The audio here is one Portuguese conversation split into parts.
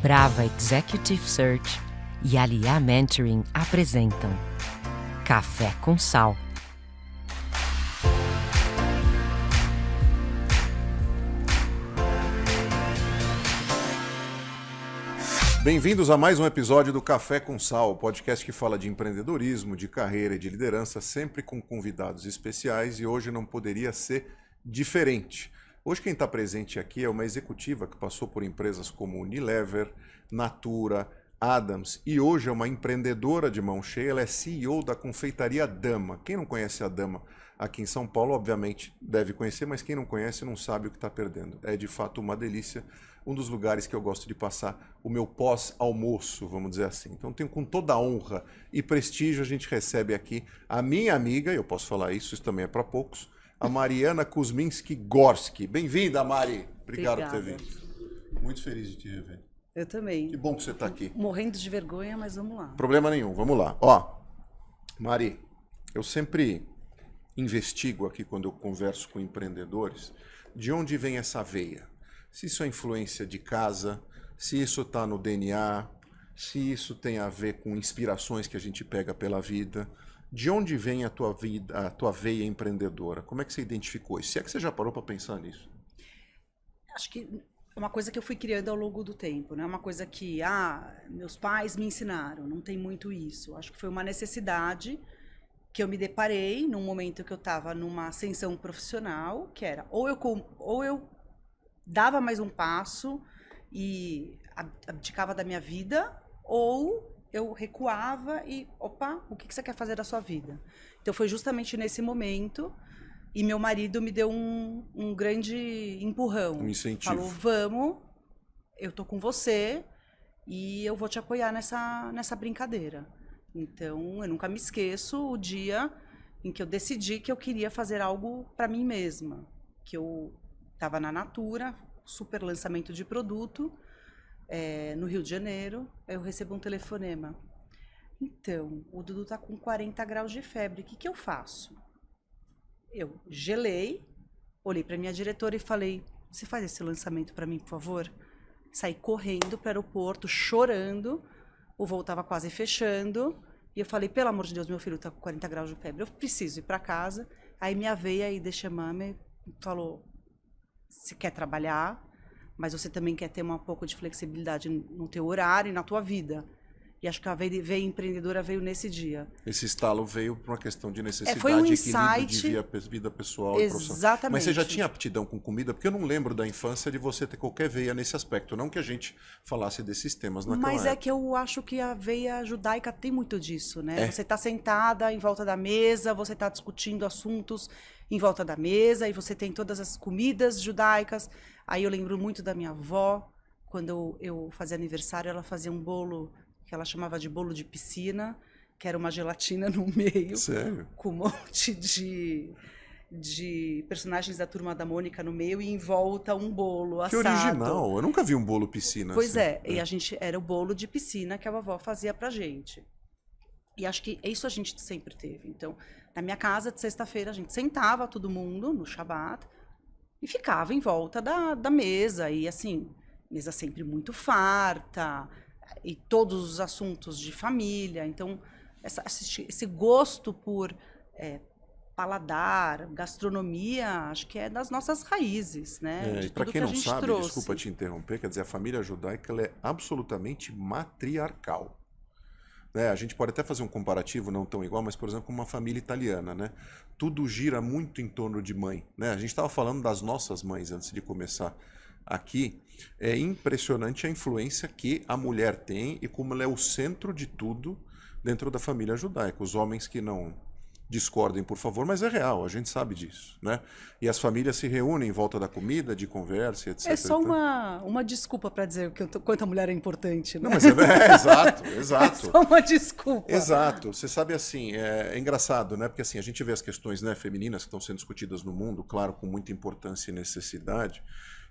Brava Executive Search e Aliá Mentoring apresentam Café com Sal. Bem-vindos a mais um episódio do Café com Sal, podcast que fala de empreendedorismo, de carreira e de liderança, sempre com convidados especiais, e hoje não poderia ser diferente. Hoje quem está presente aqui é uma executiva que passou por empresas como Unilever, Natura, Adams, e hoje é uma empreendedora de mão cheia. Ela é CEO da confeitaria Dama. Quem não conhece a Dama aqui em São Paulo, obviamente deve conhecer, mas quem não conhece não sabe o que está perdendo. É de fato uma delícia, um dos lugares que eu gosto de passar o meu pós-almoço, vamos dizer assim. Então, com toda a honra e prestígio, a gente recebe aqui a minha amiga, e eu posso falar isso também é para poucos, a Mariana Kuzminski-Gorski. Bem-vinda, Mari. Obrigado por ter vindo. Muito feliz de te rever. Eu também. Que bom que você está aqui. Morrendo de vergonha, mas vamos lá. Problema nenhum, vamos lá. Ó, Mari, eu sempre investigo aqui quando eu converso com empreendedores, de onde vem essa veia. Se isso é influência de casa, se isso está no DNA, se isso tem a ver com inspirações que a gente pega pela vida. De onde vem a tua vida, a tua veia empreendedora? Como é que você identificou isso? Se é que você já parou para pensar nisso? Acho que é uma coisa que eu fui criando ao longo do tempo, não é uma coisa que, meus pais me ensinaram, não tem muito isso. Acho que foi uma necessidade que eu me deparei num momento que eu estava numa ascensão profissional, que era ou eu dava mais um passo e abdicava da minha vida, ou eu recuava e, o que você quer fazer da sua vida? Então foi justamente nesse momento, e meu marido me deu um grande empurrão. Um incentivo. Falou, vamos, eu tô com você e eu vou te apoiar nessa brincadeira. Então eu nunca me esqueço o dia em que eu decidi que eu queria fazer algo para mim mesma, que eu estava na Natura, super lançamento de produto, no Rio de Janeiro. Eu recebo um telefonema. Então, o Dudu tá com 40 graus de febre, o que eu faço? Eu gelei, olhei para minha diretora e falei, você faz esse lançamento para mim, por favor? Saí correndo para o aeroporto, chorando, o voo estava quase fechando, e eu falei, pelo amor de Deus, meu filho tá com 40 graus de febre, eu preciso ir para casa. Aí minha veia aí de chamame falou, você quer trabalhar, mas você também quer ter um pouco de flexibilidade no teu horário e na tua vida. E acho que a veia empreendedora veio nesse dia. Esse estalo veio por uma questão de necessidade, foi um equilíbrio insight, de vida pessoal e profissional. Exatamente. Mas você já tinha aptidão com comida? Porque eu não lembro da infância de você ter qualquer veia nesse aspecto. Não que a gente falasse desses temas naquela Mas época. é que eu acho que a veia judaica tem muito disso, né? Você está sentada em volta da mesa, você está discutindo assuntos em volta da mesa, e você tem todas as comidas judaicas. Aí eu lembro muito da minha avó, quando eu fazia aniversário, ela fazia um bolo que ela chamava de bolo de piscina, que era uma gelatina no meio. Sério? Com um monte de personagens da Turma da Mônica no meio, e em volta um bolo assado. Que original, eu nunca vi um bolo piscina Pois assim. e a gente era o bolo de piscina que a vovó fazia pra gente. E acho que isso a gente sempre teve. Então, na minha casa, de sexta-feira, a gente sentava todo mundo no Shabat e ficava em volta da mesa. E assim, mesa sempre muito farta, e todos os assuntos de família. Então, esse gosto por paladar, gastronomia, acho que é das nossas raízes, né? E para quem não sabe, desculpa te interromper, quer dizer, a família judaica ela é absolutamente matriarcal. A gente pode até fazer um comparativo, não tão igual, mas, por exemplo, com uma família italiana, né? Tudo gira muito em torno de mãe, né? A gente estava falando das nossas mães antes de começar aqui. É impressionante a influência que a mulher tem e como ela é o centro de tudo dentro da família judaica. Os homens que não discordem, por favor, mas é real, a gente sabe disso, né? E as famílias se reúnem em volta da comida, de conversa, etc. É só uma desculpa para dizer quanto a mulher é importante, né? Não, mas exato. É só uma desculpa. Exato. Você sabe, assim, é engraçado, né? Porque assim, a gente vê as questões, né, femininas que estão sendo discutidas no mundo, claro, com muita importância e necessidade,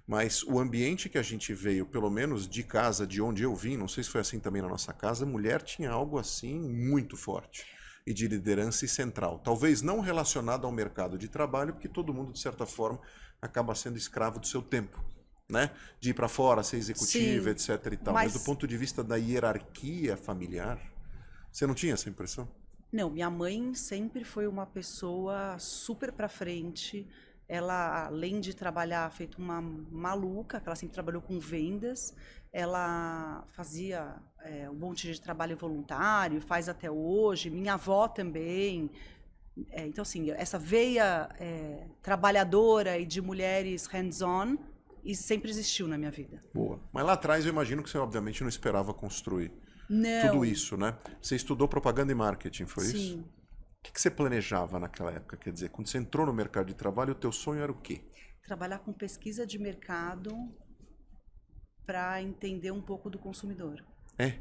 mas o ambiente que a gente veio, pelo menos de casa, de onde eu vim, não sei se foi assim também na nossa casa, a mulher tinha algo assim muito forte. E de liderança e central. Talvez não relacionado ao mercado de trabalho, porque todo mundo, de certa forma, acaba sendo escravo do seu tempo. né? De ir para fora, ser executiva, Sim, etc e tal. Mas do ponto de vista da hierarquia familiar, você não tinha essa impressão? Não, minha mãe sempre foi uma pessoa super pra frente. Ela, além de trabalhar feito uma maluca, que ela sempre trabalhou com vendas, ela fazia um monte de trabalho voluntário, faz até hoje. Minha avó também. Então, assim, essa veia trabalhadora e de mulheres hands-on, isso sempre existiu na minha vida. Boa. Mas lá atrás eu imagino que você obviamente não esperava construir tudo Não, isso, né? Você estudou propaganda e marketing, foi isso? sim. O que você planejava naquela época? Quer dizer, quando você entrou no mercado de trabalho, o teu sonho era o quê? Trabalhar com pesquisa de mercado para entender um pouco do consumidor. É?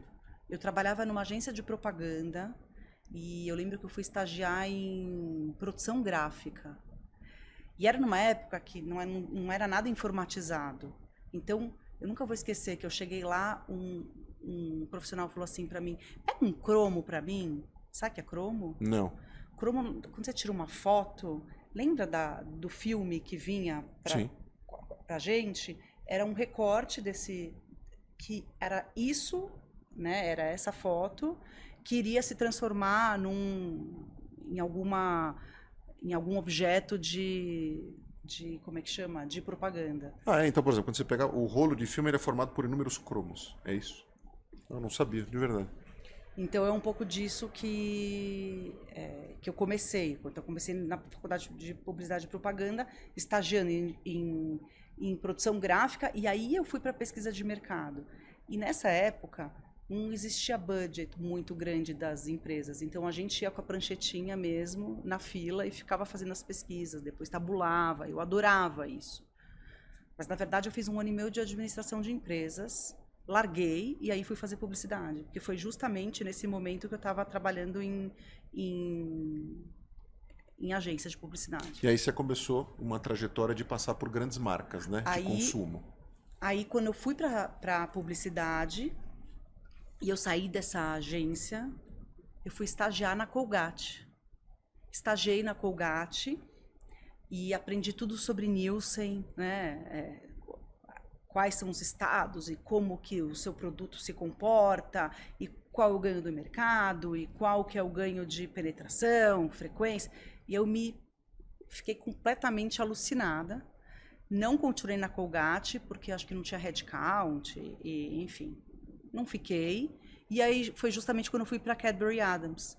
Eu trabalhava numa agência de propaganda e eu lembro que eu fui estagiar em produção gráfica. E era numa época que não era nada informatizado. Então, eu nunca vou esquecer que eu cheguei lá, um profissional falou assim para mim: pega um cromo para mim. Sabe o que é cromo? Não. Cromo, quando você tira uma foto, lembra do filme que vinha Sim. pra gente? Era um recorte que era isso, né? Era essa foto que iria se transformar em algum objeto como é que chama? De propaganda. Ah, então, por exemplo, quando você pegar o rolo de filme, ele é formado por inúmeros cromos. É isso? Eu não sabia, de verdade. Então é um pouco disso que eu comecei. Quando eu comecei na faculdade de publicidade e propaganda, estagiando em produção gráfica, e aí eu fui para pesquisa de mercado. E nessa época não existia budget muito grande das empresas, então a gente ia com a pranchetinha mesmo na fila e ficava fazendo as pesquisas, depois tabulava. Eu adorava isso. Mas na verdade eu fiz 1 ano e meio de administração de empresas. Larguei e aí fui fazer publicidade, porque foi justamente nesse momento que eu estava trabalhando em agência de publicidade. E aí você começou uma trajetória de passar por grandes marcas, né? De consumo. Aí quando eu fui para publicidade e eu saí dessa agência, eu fui estagiar na Colgate. Estagiei na Colgate e aprendi tudo sobre Nielsen, né? Quais são os estados e como que o seu produto se comporta e qual é o ganho do mercado e qual que é o ganho de penetração, frequência. E eu fiquei completamente alucinada. Não continuei na Colgate porque acho que não tinha headcount e enfim, não fiquei. E aí foi justamente quando eu fui para Cadbury Adams.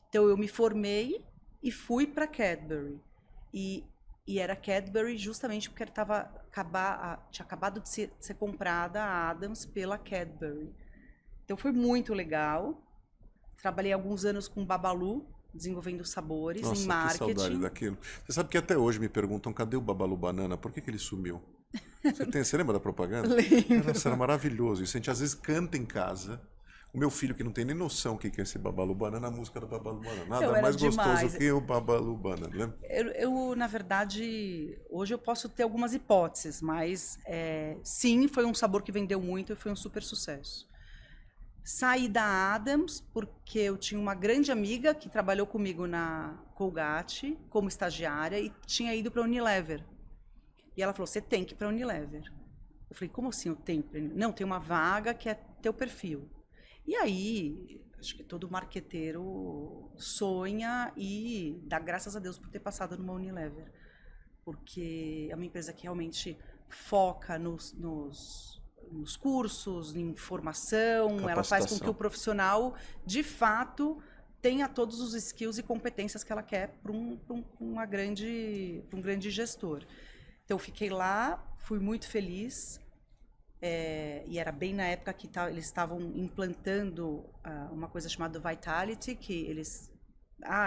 Então eu me formei e fui para Cadbury. E era Cadbury justamente porque tinha acabado de ser comprada a Adams pela Cadbury. Então foi muito legal. Trabalhei alguns anos com Babalu, desenvolvendo sabores em marketing. Que saudade daquilo. Você sabe que até hoje me perguntam, cadê o Babalu Banana? Por que ele sumiu? Você lembra da propaganda? Lembro. Nossa, era maravilhoso. Isso a gente às vezes canta em casa. O meu filho, que não tem nem noção o que é esse Babalu Banana, a música do Babalu Banana. Nada mais gostoso que o Babalu Banana, né? Eu, na verdade, hoje eu posso ter algumas hipóteses, mas sim, foi um sabor que vendeu muito e foi um super sucesso. Saí da Adams porque eu tinha uma grande amiga que trabalhou comigo na Colgate como estagiária e tinha ido para a Unilever. E ela falou: você tem que ir para a Unilever. Eu falei: como assim eu tenho que ir pra Unilever? Não, tem uma vaga que é teu perfil. E aí, acho que todo marqueteiro sonha e dá graças a Deus por ter passado numa Unilever. Porque é uma empresa que realmente foca nos cursos, em formação, ela faz com que o profissional, de fato, tenha todos os skills e competências que ela quer para um grande gestor. Então, eu fiquei lá, fui muito feliz. E era bem na época que eles estavam implantando uma coisa chamada Vitality, que eles...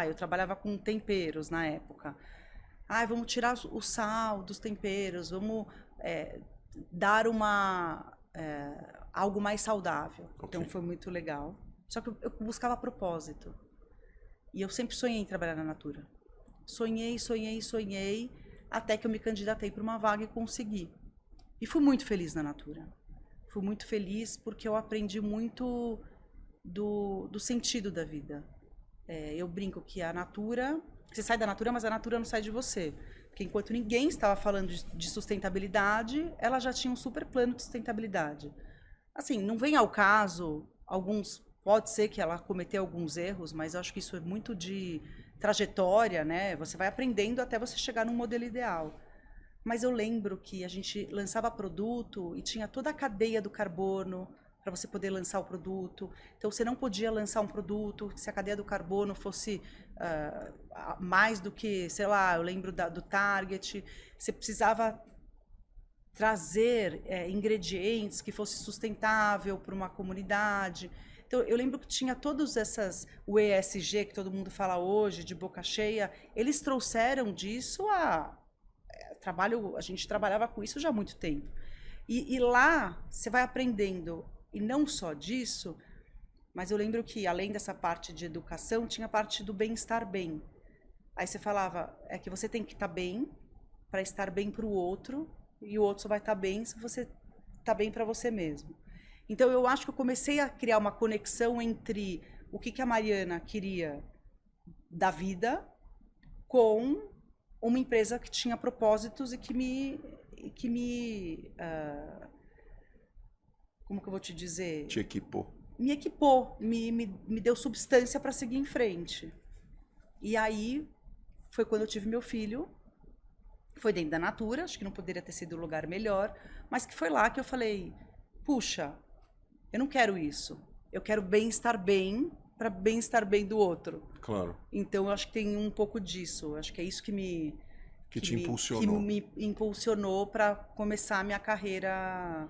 eu trabalhava com temperos na época. Vamos tirar o sal dos temperos, vamos dar algo mais saudável. Okay. Então foi muito legal. Só que eu buscava propósito. E eu sempre sonhei em trabalhar na Natura. Sonhei, até que eu me candidatei para uma vaga e consegui. E fui muito feliz na Natura. Fui muito feliz porque eu aprendi muito do sentido da vida. Eu brinco que a Natura Você sai da Natura, mas a Natura não sai de você. Porque enquanto ninguém estava falando de sustentabilidade, ela já tinha um super plano de sustentabilidade. Assim, não vem ao caso, pode ser que ela cometeu alguns erros, mas eu acho que isso é muito de trajetória, né? Você vai aprendendo até você chegar num modelo ideal. Mas eu lembro que a gente lançava produto e tinha toda a cadeia do carbono para você poder lançar o produto. Então, você não podia lançar um produto se a cadeia do carbono fosse mais do que, sei lá, eu lembro do Target. Você precisava trazer ingredientes que fosse sustentável para uma comunidade. Então, eu lembro que tinha todos o ESG que todo mundo fala hoje, de boca cheia, eles trouxeram disso a gente trabalhava com isso já há muito tempo. E lá você vai aprendendo, e não só disso, mas eu lembro que além dessa parte de educação, tinha a parte do bem-estar bem. Aí você falava, que você tem que estar bem para estar bem para o outro, e o outro só vai estar bem se você está bem para você mesmo. Então eu acho que eu comecei a criar uma conexão entre o que a Mariana queria da vida com uma empresa que tinha propósitos e que me como que eu vou te dizer? Te equipou. Me equipou, me deu substância para seguir em frente. E aí foi quando eu tive meu filho, foi dentro da Natura, acho que não poderia ter sido um lugar melhor, mas que foi lá que eu falei, puxa, eu não quero isso, eu quero bem-estar bem para bem-estar bem do outro. Claro. Então, eu acho que tem um pouco disso. Acho que é isso que te impulsionou. Que me impulsionou para começar a minha carreira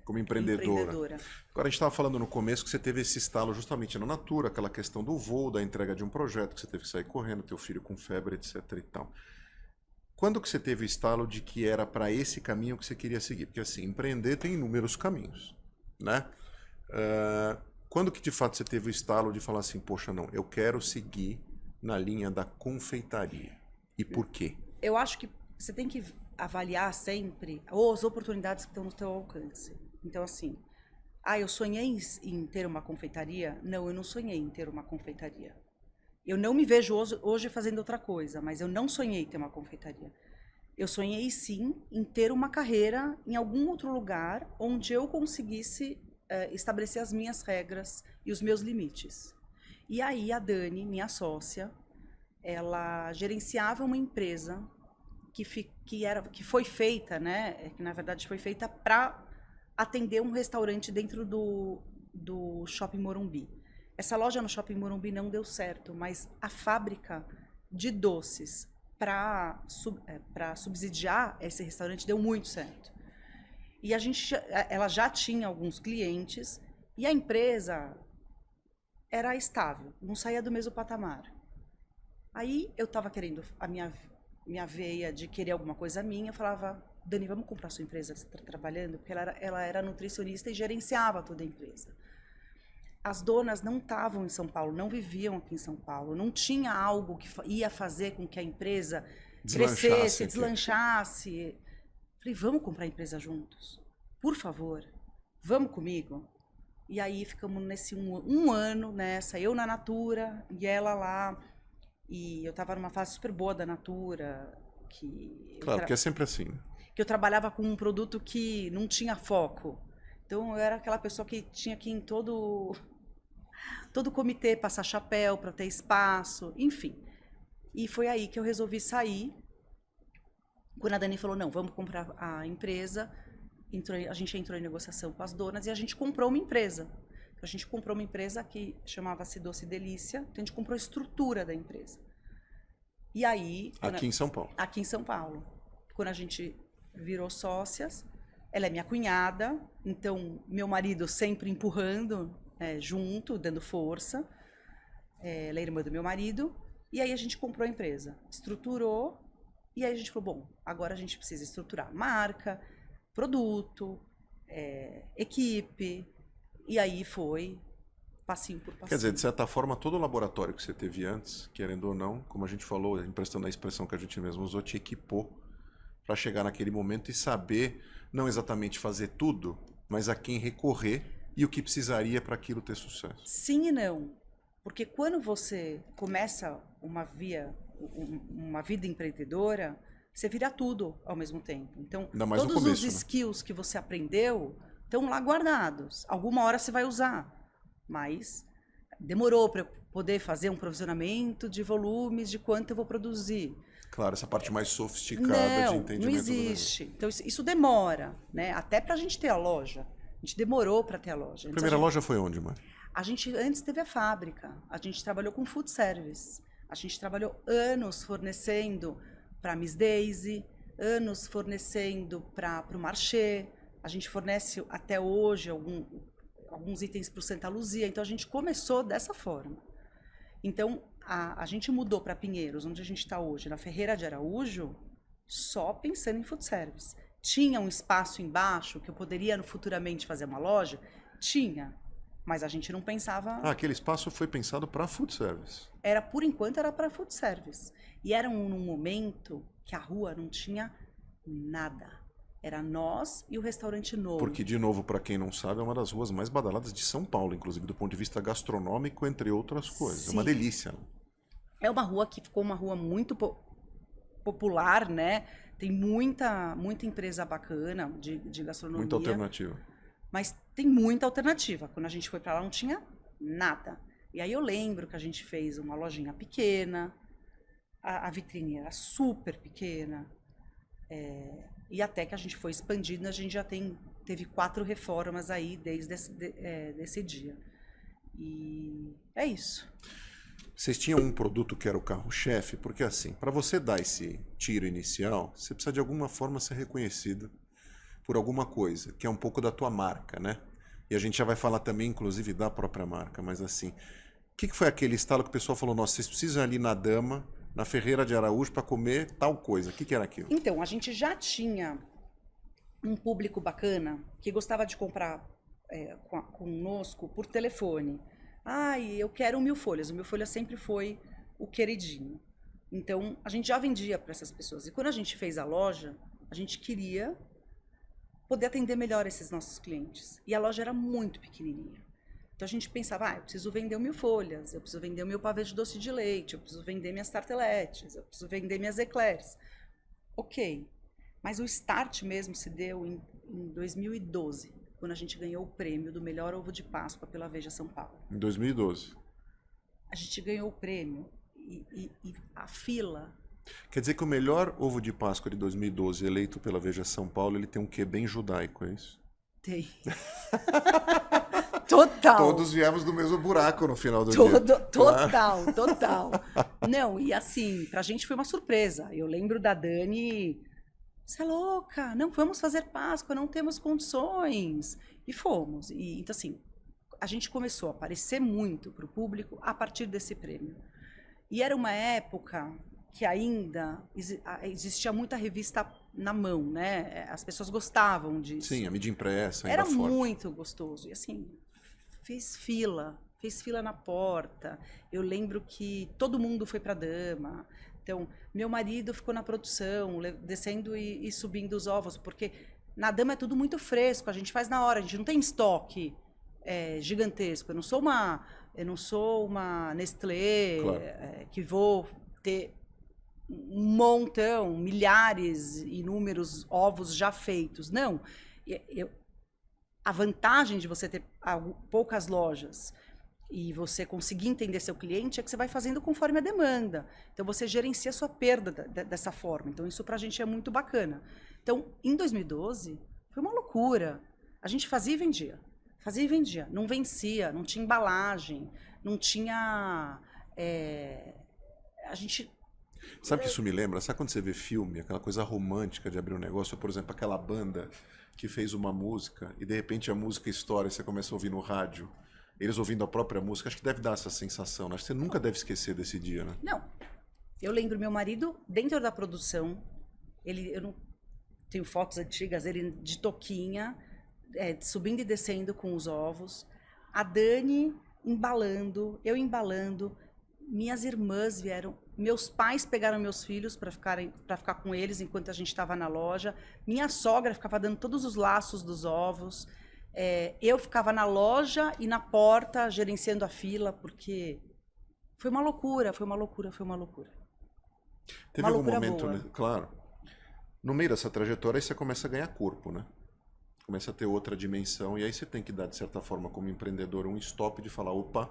como empreendedora. Agora, a gente estava falando no começo que você teve esse estalo justamente na Natura, aquela questão do voo, da entrega de um projeto, que você teve que sair correndo, teu filho com febre, etc. e tal. Quando que você teve o estalo de que era para esse caminho que você queria seguir? Porque, assim, empreender tem inúmeros caminhos, né? Quando que de fato você teve o estalo de falar assim, poxa, não, eu quero seguir na linha da confeitaria? E por quê? Eu acho que você tem que avaliar sempre as oportunidades que estão no teu alcance. Então, assim, eu sonhei em ter uma confeitaria? Não, eu não sonhei em ter uma confeitaria. Eu não me vejo hoje fazendo outra coisa, mas eu não sonhei em ter uma confeitaria. Eu sonhei, sim, em ter uma carreira em algum outro lugar onde eu conseguisse estabelecer as minhas regras e os meus limites. E aí a Dani, minha sócia, ela gerenciava uma empresa que foi feita, né? Que na verdade foi feita para atender um restaurante dentro do Shopping Morumbi. Essa loja no Shopping Morumbi não deu certo, mas a fábrica de doces para subsidiar esse restaurante deu muito certo. E ela já tinha alguns clientes e a empresa era estável, não saía do mesmo patamar. Aí eu estava querendo a minha veia de querer alguma coisa minha, eu falava, Dani, vamos comprar sua empresa que você está trabalhando? Porque ela era nutricionista e gerenciava toda a empresa. As donas não estavam em São Paulo, não viviam aqui em São Paulo, não tinha algo que ia fazer com que a empresa crescesse, deslanchasse. Falei, vamos comprar a empresa juntos? Por favor, vamos comigo? E aí ficamos nesse um ano nessa, eu na Natura e ela lá. E eu estava numa fase super boa da Natura. Claro, porque é sempre assim. Que eu trabalhava com um produto que não tinha foco. Então eu era aquela pessoa que tinha que ir em todo comitê passar chapéu para ter espaço, enfim. E foi aí que eu resolvi sair. Quando a Dani falou, não, vamos comprar a empresa, a gente entrou em negociação com as donas e a gente comprou uma empresa. A gente comprou uma empresa que chamava-se Doce Delícia, então a gente comprou a estrutura da empresa. E aí... Aqui em São Paulo. Aqui em São Paulo. Quando a gente virou sócias, ela é minha cunhada, então meu marido sempre empurrando junto, dando força. Ela é irmã do meu marido. E aí a gente comprou a empresa, estruturou, e aí a gente falou, bom, agora a gente precisa estruturar marca, produto, equipe, e aí foi passinho por passinho. Quer dizer, de certa forma, todo o laboratório que você teve antes, querendo ou não, como a gente falou, emprestando a expressão que a gente mesmo usou, te equipou para chegar naquele momento e saber, não exatamente fazer tudo, mas a quem recorrer e o que precisaria para aquilo ter sucesso. Sim e não. Porque quando você começa uma vida empreendedora, você vira tudo ao mesmo tempo. Então, Ainda mais no todos começo, os né? skills que você aprendeu estão lá guardados. Alguma hora você vai usar, mas demorou para eu poder fazer um provisionamento de volumes, de quanto eu vou produzir. Claro, essa parte mais sofisticada de entendimento. Não existe. Então, isso demora, né? Até para a gente ter a loja. A gente demorou para ter a loja. A primeira loja foi onde, mãe? A gente antes teve a fábrica. A gente trabalhou com food service. A gente trabalhou anos fornecendo para Miss Daisy, anos fornecendo para o Marché. A gente fornece até hoje alguns itens para o Santa Luzia. Então, a gente começou dessa forma. Então, a gente mudou para Pinheiros, onde a gente está hoje, na Ferreira de Araújo, só pensando em food service. Tinha um espaço embaixo que eu poderia futuramente fazer uma loja? Tinha, mas a gente não pensava... Aquele espaço foi pensado para food service. Por enquanto, era para food service. E era num momento que a rua não tinha nada. Era nós e o restaurante novo. Porque, de novo, para quem não sabe, é uma das ruas mais badaladas de São Paulo, inclusive do ponto de vista gastronômico, entre outras coisas. Sim. É uma delícia. É uma rua que ficou uma rua muito popular, né? Tem muita empresa bacana de gastronomia. Muita alternativa. Mas tem muita alternativa. Quando a gente foi para lá, não tinha nada. E aí eu lembro que a gente fez uma lojinha pequena, a vitrine era super pequena, e até que a gente foi expandindo, a gente já teve 4 reformas aí desde esse dia. E é isso. Vocês tinham um produto que era o carro-chefe, porque assim, para você dar esse tiro inicial, você precisa de alguma forma ser reconhecido por alguma coisa, que é um pouco da tua marca, né? E a gente já vai falar também, inclusive, da própria marca, mas assim, o que foi aquele estalo que o pessoal falou, nossa, vocês precisam ir ali na Dama, na Ferreira de Araújo, para comer tal coisa? O que era aquilo? Então, a gente já tinha um público bacana que gostava de comprar conosco por telefone. Eu quero 1000 folhas. O 1000 folhas sempre foi o queridinho. Então, a gente já vendia para essas pessoas. E quando a gente fez a loja, a gente queria poder atender melhor esses nossos clientes. E a loja era muito pequenininha. Então, a gente pensava, eu preciso vender 1000 folhas, eu preciso vender o meu pavê de doce de leite, eu preciso vender minhas tarteletes, eu preciso vender minhas eclairs. Ok. Mas o start mesmo se deu em 2012. Quando a gente ganhou o prêmio do melhor ovo de Páscoa pela Veja São Paulo. Em 2012. A gente ganhou o prêmio e a fila... Quer dizer que o melhor ovo de Páscoa de 2012, eleito pela Veja São Paulo, ele tem um quê bem judaico, é isso? Tem. Total. Todos viemos do mesmo buraco no final do dia. Total. Não, e assim, pra gente foi uma surpresa. Eu lembro da Dani... Você é louca, não vamos fazer Páscoa, não temos condições. E fomos. E, então, assim, a gente começou a aparecer muito para o público a partir desse prêmio. E era uma época que ainda existia muita revista na mão, né? As pessoas gostavam disso. Sim, a mídia impressa ainda era forte. muito gostoso. E assim, fez fila na porta. Eu lembro que todo mundo foi para a Dama. Então, meu marido ficou na produção, descendo e subindo os ovos, porque na Dama é tudo muito fresco, a gente faz na hora, a gente não tem estoque gigantesco. Eu não sou uma Nestlé, claro, que vou ter um montão, milhares, inúmeros ovos já feitos. Não. A vantagem de você ter poucas lojas e você conseguir entender seu cliente é que você vai fazendo conforme a demanda. Então, você gerencia a sua perda dessa forma. Então, isso pra gente é muito bacana. Então, em 2012, foi uma loucura. A gente fazia e vendia. Fazia e vendia. Não vencia, não tinha embalagem, não tinha... A gente... Sabe o que isso me lembra? Sabe quando você vê filme, aquela coisa romântica de abrir um negócio? Por exemplo, aquela banda que fez uma música e, de repente, a música estoura e você começa a ouvir no rádio. Eles ouvindo a própria música, acho que deve dar essa sensação, né? Acho que você nunca deve esquecer desse dia, né? Não. Eu lembro meu marido, dentro da produção, eu não tenho fotos antigas, ele de toquinha, subindo e descendo com os ovos. A Dani embalando, eu embalando. Minhas irmãs vieram, meus pais pegaram meus filhos para ficar com eles enquanto a gente estava na loja. Minha sogra ficava dando todos os laços dos ovos. Eu ficava na loja e na porta gerenciando a fila, porque Foi uma loucura, foi uma loucura, foi uma loucura. Teve Uma algum loucura momento, boa. né? Claro, no meio dessa trajetória aí você começa a ganhar corpo, né? Começa a ter outra dimensão e aí você tem que dar, de certa forma, como empreendedor, um stop de falar, opa,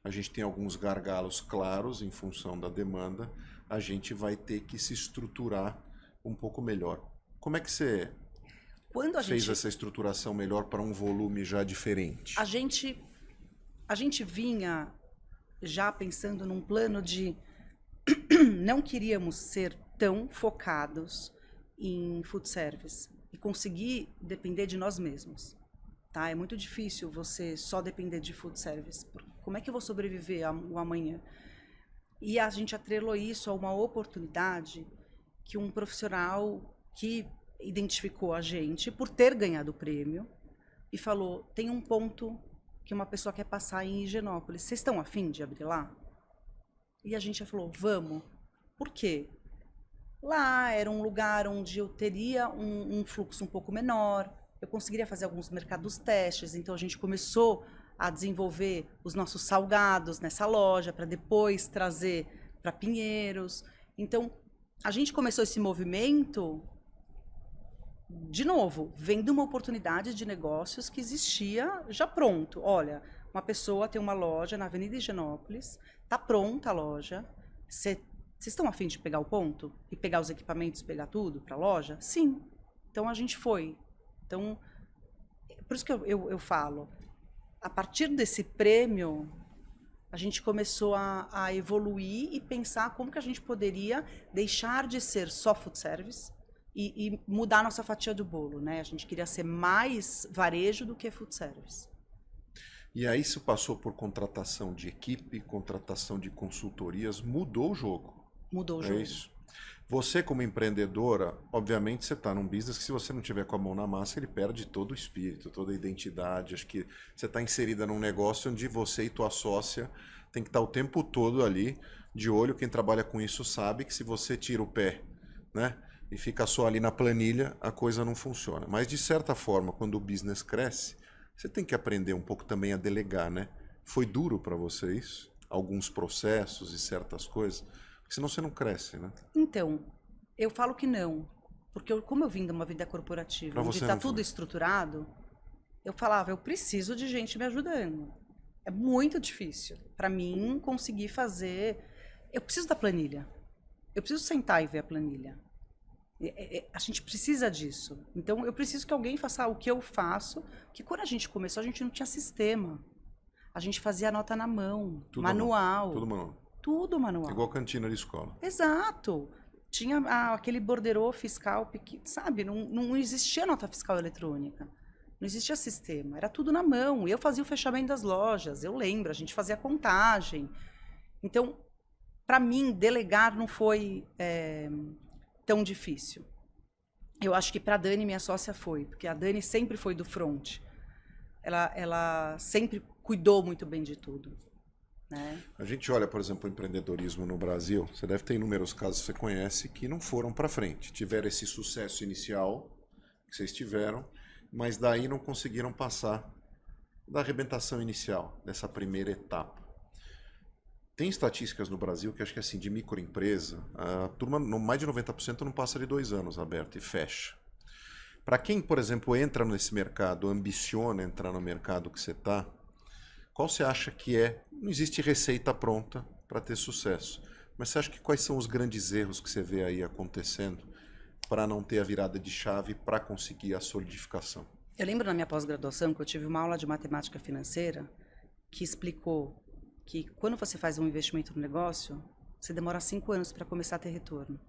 a gente tem alguns gargalos claros em função da demanda, a gente vai ter que se estruturar um pouco melhor. Como é que você Quando a fez gente, essa estruturação melhor para um volume já diferente? a gente vinha já pensando num plano de não queríamos ser tão focados em food service e conseguir depender de nós mesmos. Tá? É muito difícil você só depender de food service. Como é que eu vou sobreviver o amanhã? E a gente atrelou isso a uma oportunidade que um profissional que identificou a gente por ter ganhado o prêmio e falou, tem um ponto que uma pessoa quer passar em Higienópolis. Vocês estão afim de abrir lá? E a gente falou, vamos. Por quê? Lá era um lugar onde eu teria um fluxo um pouco menor, eu conseguiria fazer alguns mercados testes, então a gente começou a desenvolver os nossos salgados nessa loja, para depois trazer para Pinheiros. Então, a gente começou esse movimento, de novo, vendo uma oportunidade de negócios que existia já pronto. Olha, uma pessoa tem uma loja na Avenida Higienópolis, está pronta a loja, vocês estão a fim de pegar o ponto? E pegar os equipamentos, pegar tudo para a loja? Sim. Então a gente foi. Então, por isso que eu falo, a partir desse prêmio, a gente começou a evoluir e pensar como que a gente poderia deixar de ser só food service e mudar a nossa fatia do bolo, né? A gente queria ser mais varejo do que food service. E aí isso passou por contratação de equipe, contratação de consultorias, mudou o jogo. Mudou o jogo. É isso. Você como empreendedora, obviamente você está num business que se você não tiver com a mão na massa, ele perde todo o espírito, toda a identidade. Acho que você está inserida num negócio onde você e tua sócia tem que estar o tempo todo ali, de olho. Quem trabalha com isso sabe que se você tira o pé, né, e fica só ali na planilha, a coisa não funciona. Mas de certa forma, quando o business cresce, você tem que aprender um pouco também a delegar, né? Foi duro para vocês alguns processos e certas coisas? Porque senão você não cresce, né? Então, eu falo que não. Porque como eu vim de uma vida corporativa, Pra onde você está não tudo foi. estruturado, eu falava, eu preciso de gente me ajudando. É muito difícil para mim conseguir fazer. Eu preciso da planilha. Eu preciso sentar e ver a planilha. A gente precisa disso. Então, eu preciso que alguém faça o que eu faço. Que quando a gente começou, a gente não tinha sistema. A gente fazia a nota na mão, Tudo manual. Tudo manual. Tudo manual. Igual cantina de escola. Exato. Tinha aquele borderô fiscal, sabe? Não existia nota fiscal eletrônica. Não existia sistema. Era tudo na mão. Eu fazia o fechamento das lojas. Eu lembro, a gente fazia a contagem. Então, para mim, delegar não foi tão difícil. Eu acho que para a Dani, minha sócia, foi. Porque a Dani sempre foi do front. Ela sempre cuidou muito bem de tudo. Né? A gente olha, por exemplo, o empreendedorismo no Brasil, você deve ter inúmeros casos que você conhece que não foram para frente. Tiveram esse sucesso inicial que vocês tiveram, mas daí não conseguiram passar da arrebentação inicial, dessa primeira etapa. Tem estatísticas no Brasil que acho que assim, de microempresa, a turma, mais de 90% não passa de 2 anos aberto e fecha. Para quem, por exemplo, entra nesse mercado, ambiciona entrar no mercado que você está, qual você acha que não existe receita pronta para ter sucesso, mas você acha que quais são os grandes erros que você vê aí acontecendo para não ter a virada de chave, para conseguir a solidificação? Eu lembro na minha pós-graduação que eu tive uma aula de matemática financeira que explicou que quando você faz um investimento no negócio, você demora 5 anos para começar a ter retorno.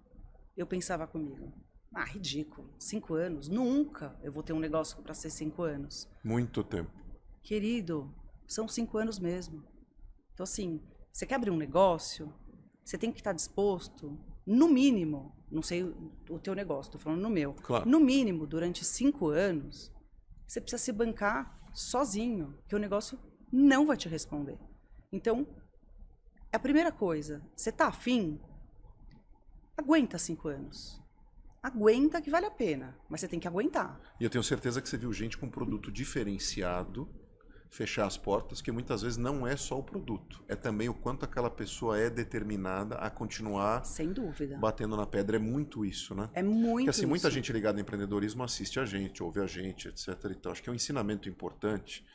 Eu pensava comigo, ridículo, 5 anos? Nunca eu vou ter um negócio para ser 5 anos. Muito tempo. Querido, são 5 anos mesmo. Então, assim, você quer abrir um negócio, você tem que estar disposto, no mínimo, não sei o teu negócio, estou falando no meu, Claro. no mínimo, durante 5 anos, você precisa se bancar sozinho, que o negócio não vai te responder. Então, a primeira coisa, você está afim? Aguenta 5 anos. Aguenta que vale a pena, mas você tem que aguentar. E eu tenho certeza que você viu gente com produto diferenciado fechar as portas, que muitas vezes não é só o produto, é também o quanto aquela pessoa é determinada a continuar Sem dúvida. batendo na pedra. É muito isso, né? É muito Porque assim, muita isso. gente ligada em empreendedorismo assiste a gente, ouve a gente, etc. Então, acho que é um ensinamento importante,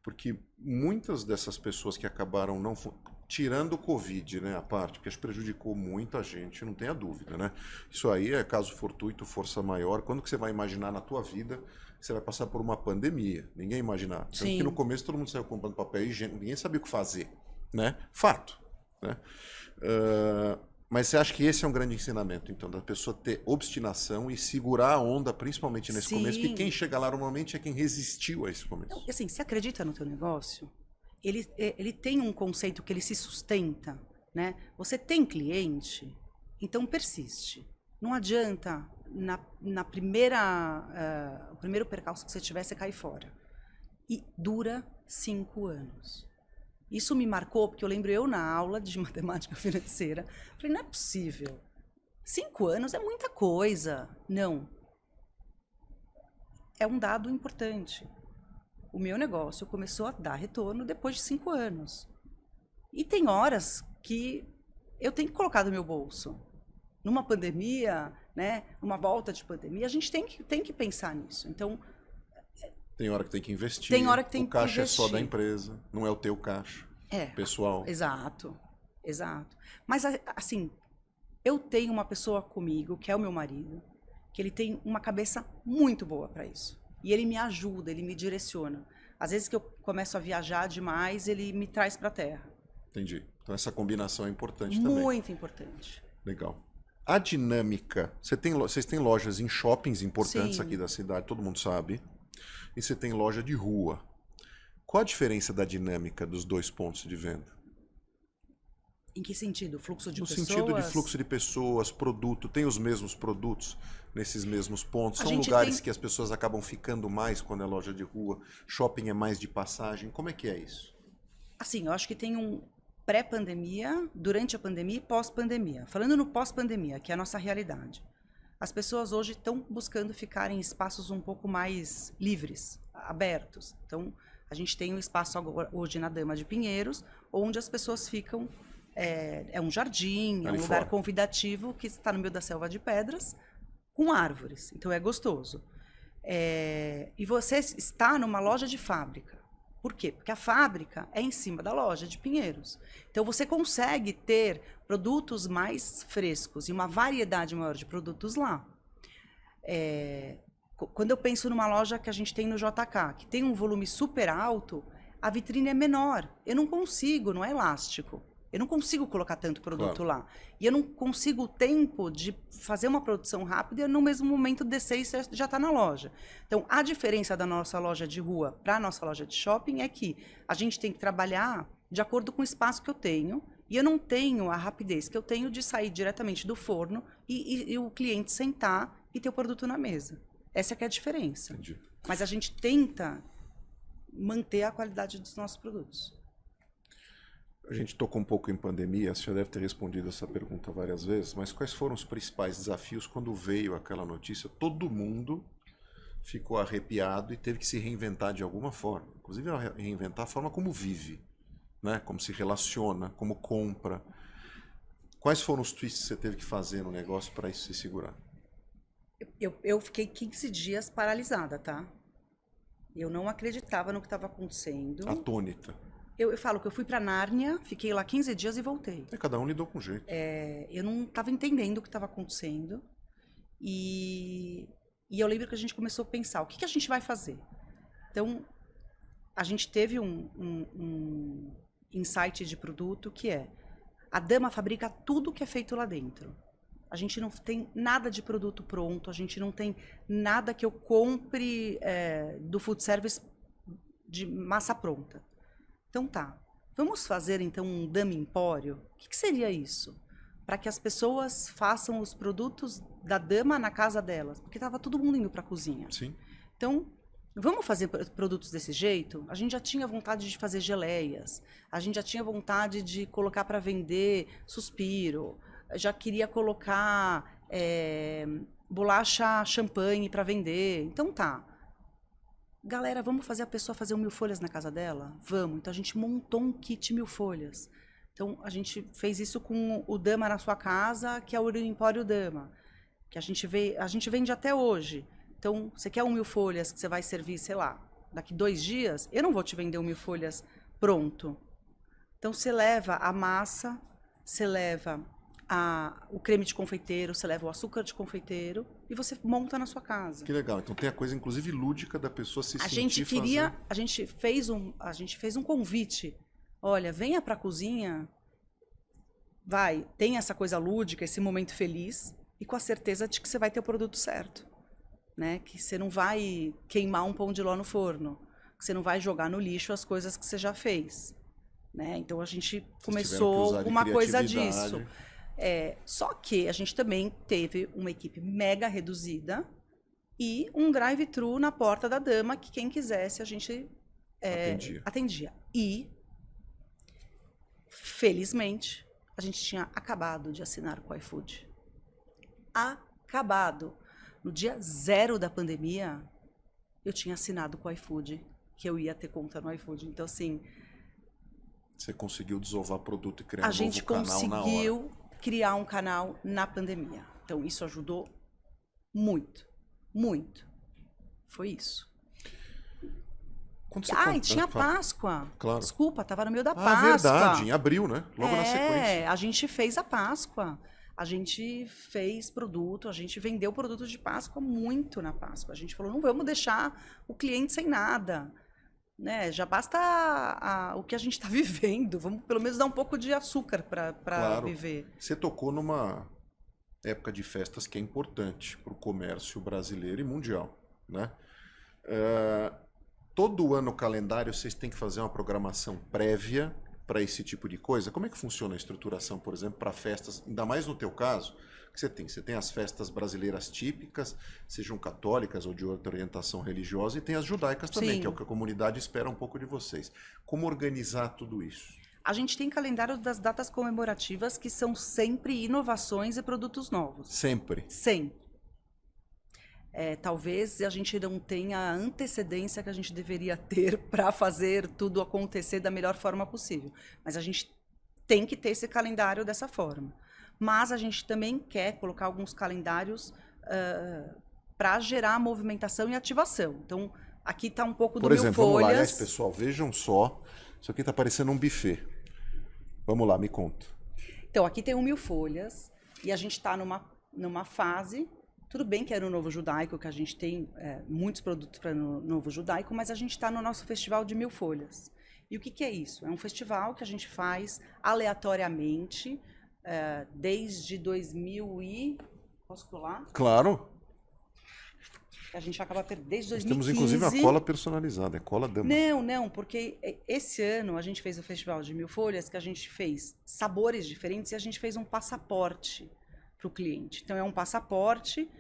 porque muitas dessas pessoas que acabaram não... Tirando o Covid, né, a parte, porque acho que prejudicou muito a gente, não tenha dúvida, né? Isso aí é caso fortuito, força maior. Quando que você vai imaginar na tua vida que você vai passar por uma pandemia? Ninguém imaginava. Tanto que no começo todo mundo saiu comprando papel higiênico, ninguém sabia o que fazer, né? Fato, né? Mas você acha que esse é um grande ensinamento, então, da pessoa ter obstinação e segurar a onda, principalmente nesse começo, porque quem chega lá normalmente é quem resistiu a esse começo. Não, assim, você acredita no teu negócio? Ele tem um conceito que ele se sustenta, né? Você tem cliente, então persiste. Não adianta, na primeira, o primeiro percalço que você tiver, você cai fora. E dura 5 anos. Isso me marcou, porque eu lembro eu na aula de matemática financeira, falei, não é possível. 5 anos é muita coisa. Não. É um dado importante. O meu negócio começou a dar retorno depois de 5 anos. E tem horas que eu tenho que colocar do meu bolso. Numa pandemia, né, numa volta de pandemia, a gente tem que pensar nisso. Então, tem hora que tem que investir. Tem hora que tem o caixa que investir. É só da empresa, não é o teu caixa. Pessoal. Exato. Mas, assim, eu tenho uma pessoa comigo, que é o meu marido, que ele tem uma cabeça muito boa para isso. E ele me ajuda, ele me direciona. Às vezes que eu começo a viajar demais, ele me traz para a terra. Entendi. Então essa combinação é importante também. Muito importante. Legal. A dinâmica, vocês têm lojas em shoppings importantes aqui da cidade, todo mundo sabe. E você tem loja de rua. Qual a diferença da dinâmica dos dois pontos de venda? Em que sentido? Fluxo de pessoas? No sentido de fluxo de pessoas, produto. Tem os mesmos produtos nesses mesmos pontos? São lugares que as pessoas acabam ficando mais quando é loja de rua? Shopping é mais de passagem? Como é que é isso? Assim, eu acho que tem um pré-pandemia, durante a pandemia e pós-pandemia. Falando no pós-pandemia, que é a nossa realidade. As pessoas hoje estão buscando ficar em espaços um pouco mais livres, abertos. Então, a gente tem um espaço agora, hoje na Dama de Pinheiros, onde as pessoas ficam... É um jardim, é um lugar convidativo que está no meio da selva de pedras, com árvores. Então, é gostoso. E você está numa loja de fábrica. Por quê? Porque a fábrica é em cima da loja de Pinheiros. Então, você consegue ter produtos mais frescos e uma variedade maior de produtos lá. Quando eu penso numa loja que a gente tem no JK, que tem um volume super alto, a vitrine é menor. Eu não consigo, não é elástico. Eu não consigo colocar tanto produto lá. E eu não consigo o tempo de fazer uma produção rápida e no mesmo momento descer e já está na loja. Então, a diferença da nossa loja de rua para a nossa loja de shopping é que a gente tem que trabalhar de acordo com o espaço que eu tenho e eu não tenho a rapidez que eu tenho de sair diretamente do forno e o cliente sentar e ter o produto na mesa. Essa que é a diferença. Entendi. Mas a gente tenta manter a qualidade dos nossos produtos. A gente tocou um pouco em pandemia, você já deve ter respondido essa pergunta várias vezes, mas quais foram os principais desafios quando veio aquela notícia? Todo mundo ficou arrepiado e teve que se reinventar de alguma forma. Inclusive reinventar a forma como vive, né? Como se relaciona, como compra. Quais foram os twists que você teve que fazer no negócio para isso se segurar? Eu fiquei 15 dias paralisada, tá? Eu não acreditava no que estava acontecendo. Atônita. Eu falo que eu fui para Nárnia, fiquei lá 15 dias e voltei. Cada um lidou com um jeito. Eu não estava entendendo o que estava acontecendo. E eu lembro que a gente começou a pensar, o que a gente vai fazer? Então, a gente teve um insight de produto que é, a Dama fabrica tudo que é feito lá dentro. A gente não tem nada de produto pronto, a gente não tem nada que eu compre do food service de massa pronta. Então tá, vamos fazer então um Dama Empório? O que seria isso? Para que as pessoas façam os produtos da Dama na casa delas, porque estava todo mundo indo para a cozinha. Sim. Então, vamos fazer produtos desse jeito? A gente já tinha vontade de fazer geleias, a gente já tinha vontade de colocar para vender suspiro, já queria colocar bolacha champanhe para vender. Então tá, galera, vamos fazer a pessoa fazer 1.000 folhas na casa dela? Vamos. Então a gente montou um kit 1.000 folhas. Então a gente fez isso com o Dama na sua casa, que é o Empório Dama, que a gente vende até hoje. Então, você quer 1.000 folhas que você vai servir, sei lá, daqui 2 dias? Eu não vou te vender 1.000 folhas pronto. Então, você leva a massa, você leva o creme de confeiteiro, você leva o açúcar de confeiteiro e você monta na sua casa. Que legal. Então tem a coisa, inclusive, lúdica da pessoa se sentir A gente fez um convite. Olha, venha para a cozinha, tem essa coisa lúdica, esse momento feliz e com a certeza de que você vai ter o produto certo. Né? Que você não vai queimar um pão de ló no forno, que você não vai jogar no lixo as coisas que você já fez. Né? Então a gente começou uma coisa disso. Só que a gente também teve uma equipe mega reduzida e um drive-thru na porta da Dama que quem quisesse a gente atendia. E, felizmente, a gente tinha acabado de assinar com o iFood. Acabado. No dia 0 da pandemia, eu tinha assinado com o iFood, que eu ia ter conta no iFood. Então, assim... Você conseguiu desovar produto e criar um novo canal na hora. A gente conseguiu criar um canal na pandemia. Então, isso ajudou muito. Muito. Foi isso. E tinha Páscoa. Claro. Desculpa, estava no meio da Páscoa. Verdade, em abril, né? Logo na sequência. A gente fez a Páscoa. A gente fez produto, a gente vendeu produto de Páscoa muito na Páscoa. A gente falou, não vamos deixar o cliente sem nada. Né? Já basta o que a gente está vivendo. Vamos pelo menos dar um pouco de açúcar para viver. Você tocou numa época de festas que é importante para o comércio brasileiro e mundial. Né? Todo ano o calendário vocês têm que fazer uma programação prévia para esse tipo de coisa? Como é que funciona a estruturação, por exemplo, para festas, ainda mais no teu caso, que você tem as festas brasileiras típicas, sejam católicas ou de outra orientação religiosa, e tem as judaicas também, Sim. que é o que a comunidade espera um pouco de vocês. Como organizar tudo isso? A gente tem calendário das datas comemorativas que são sempre inovações e produtos novos. Sempre? Sempre. Talvez a gente não tenha a antecedência que a gente deveria ter para fazer tudo acontecer da melhor forma possível. Mas a gente tem que ter esse calendário dessa forma. Mas a gente também quer colocar alguns calendários para gerar movimentação e ativação. Então, aqui está um pouco do 1.000 folhas. Por exemplo, vamos lá, aliás, pessoal, vejam só. Isso aqui está parecendo um buffet. Vamos lá, me conta. Então, aqui tem 1.000 folhas e a gente está numa fase... Tudo bem que era o Novo Judaico, que a gente tem muitos produtos para o Novo Judaico, mas a gente está no nosso festival de 1.000 folhas. E o que é isso? É um festival que a gente faz aleatoriamente desde 2000 e... Posso colar? Claro. A gente acaba desde 2015. Nós temos inclusive uma cola personalizada, é cola Dama. Não, porque esse ano a gente fez o festival de 1.000 folhas, que a gente fez sabores diferentes e a gente fez um passaporte para o cliente. Então, é um passaporte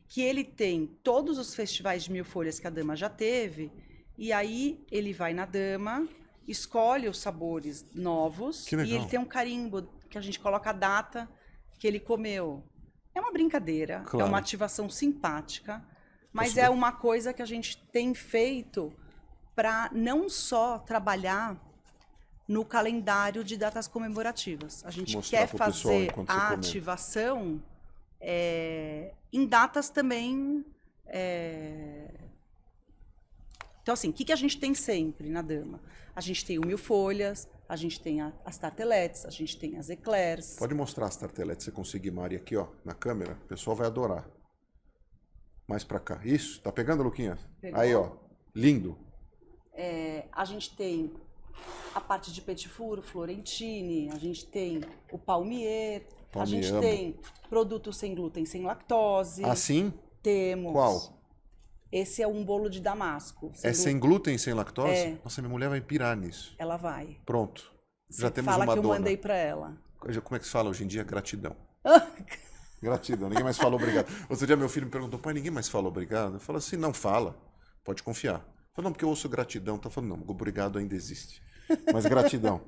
que ele tem todos os festivais de 1.000 folhas que a Dama já teve, e aí ele vai na Dama, escolhe os sabores novos, e ele tem um carimbo que a gente coloca a data que ele comeu. É uma brincadeira, claro. É uma ativação simpática, mas é uma coisa que a gente tem feito para não só trabalhar no calendário de datas comemorativas. A gente quer fazer a ativação em datas também... Então, assim, o que a gente tem sempre na Dama? A gente tem o 1.000 folhas, a gente tem as tarteletes, a gente tem as eclairs. Pode mostrar as tarteletes, se você conseguir, Mari, aqui, ó, na câmera. O pessoal vai adorar. Mais pra cá. Isso, tá pegando, Luquinha? Pegou. Aí, ó, lindo. A gente tem... a parte de petit four, Florentine, a gente tem o palmier, a gente tem produtos sem glúten, sem lactose. Ah, sim? Temos. Qual? Esse é um bolo de damasco. Sem glúten, sem lactose? Nossa, minha mulher vai pirar nisso. Ela vai. Pronto. Já temos uma dona. Fala que eu mandei pra ela. Como é que se fala hoje em dia? Gratidão. Gratidão, ninguém mais falou obrigado. Outro dia meu filho me perguntou, pai, ninguém mais falou obrigado? Eu falo assim, não fala, pode confiar. Eu falo, não, porque eu ouço gratidão. Tá falando, não, obrigado ainda existe. Mas gratidão.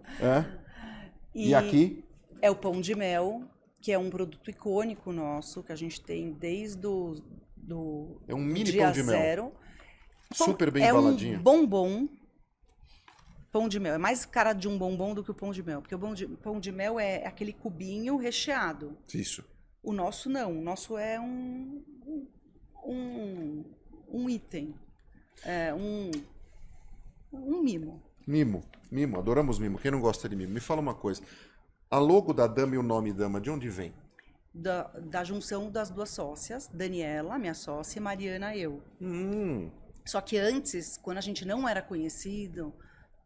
E aqui? É o pão de mel, que é um produto icônico nosso, que a gente tem desde é um mini dia pão de mel. 0. Super bem É embaladinho. um bombom. Pão de mel. É mais cara de um bombom do que o pão de mel. Porque o pão de mel é aquele cubinho recheado. Isso. O nosso não. O nosso é um item. É um mimo. Mimo. Adoramos mimo. Quem não gosta de mimo? Me fala uma coisa. A logo da Dama e o nome Dama, de onde vem? Da junção das duas sócias. Daniela, minha sócia, e Mariana, eu. Só que antes, quando a gente não era conhecido,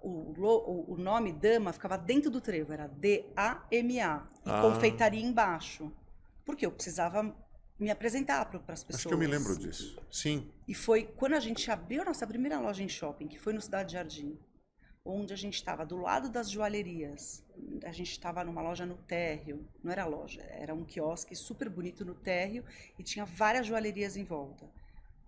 o nome Dama ficava dentro do trevo, era D-A-M-A, e confeitaria embaixo. Porque eu precisava me apresentar para as pessoas. Acho que eu me lembro disso. Sim. E foi quando a gente abriu a nossa primeira loja em shopping, que foi no Cidade Jardim, onde a gente estava do lado das joalherias. A gente estava numa loja no térreo, não era loja, era um quiosque super bonito no térreo e tinha várias joalherias em volta.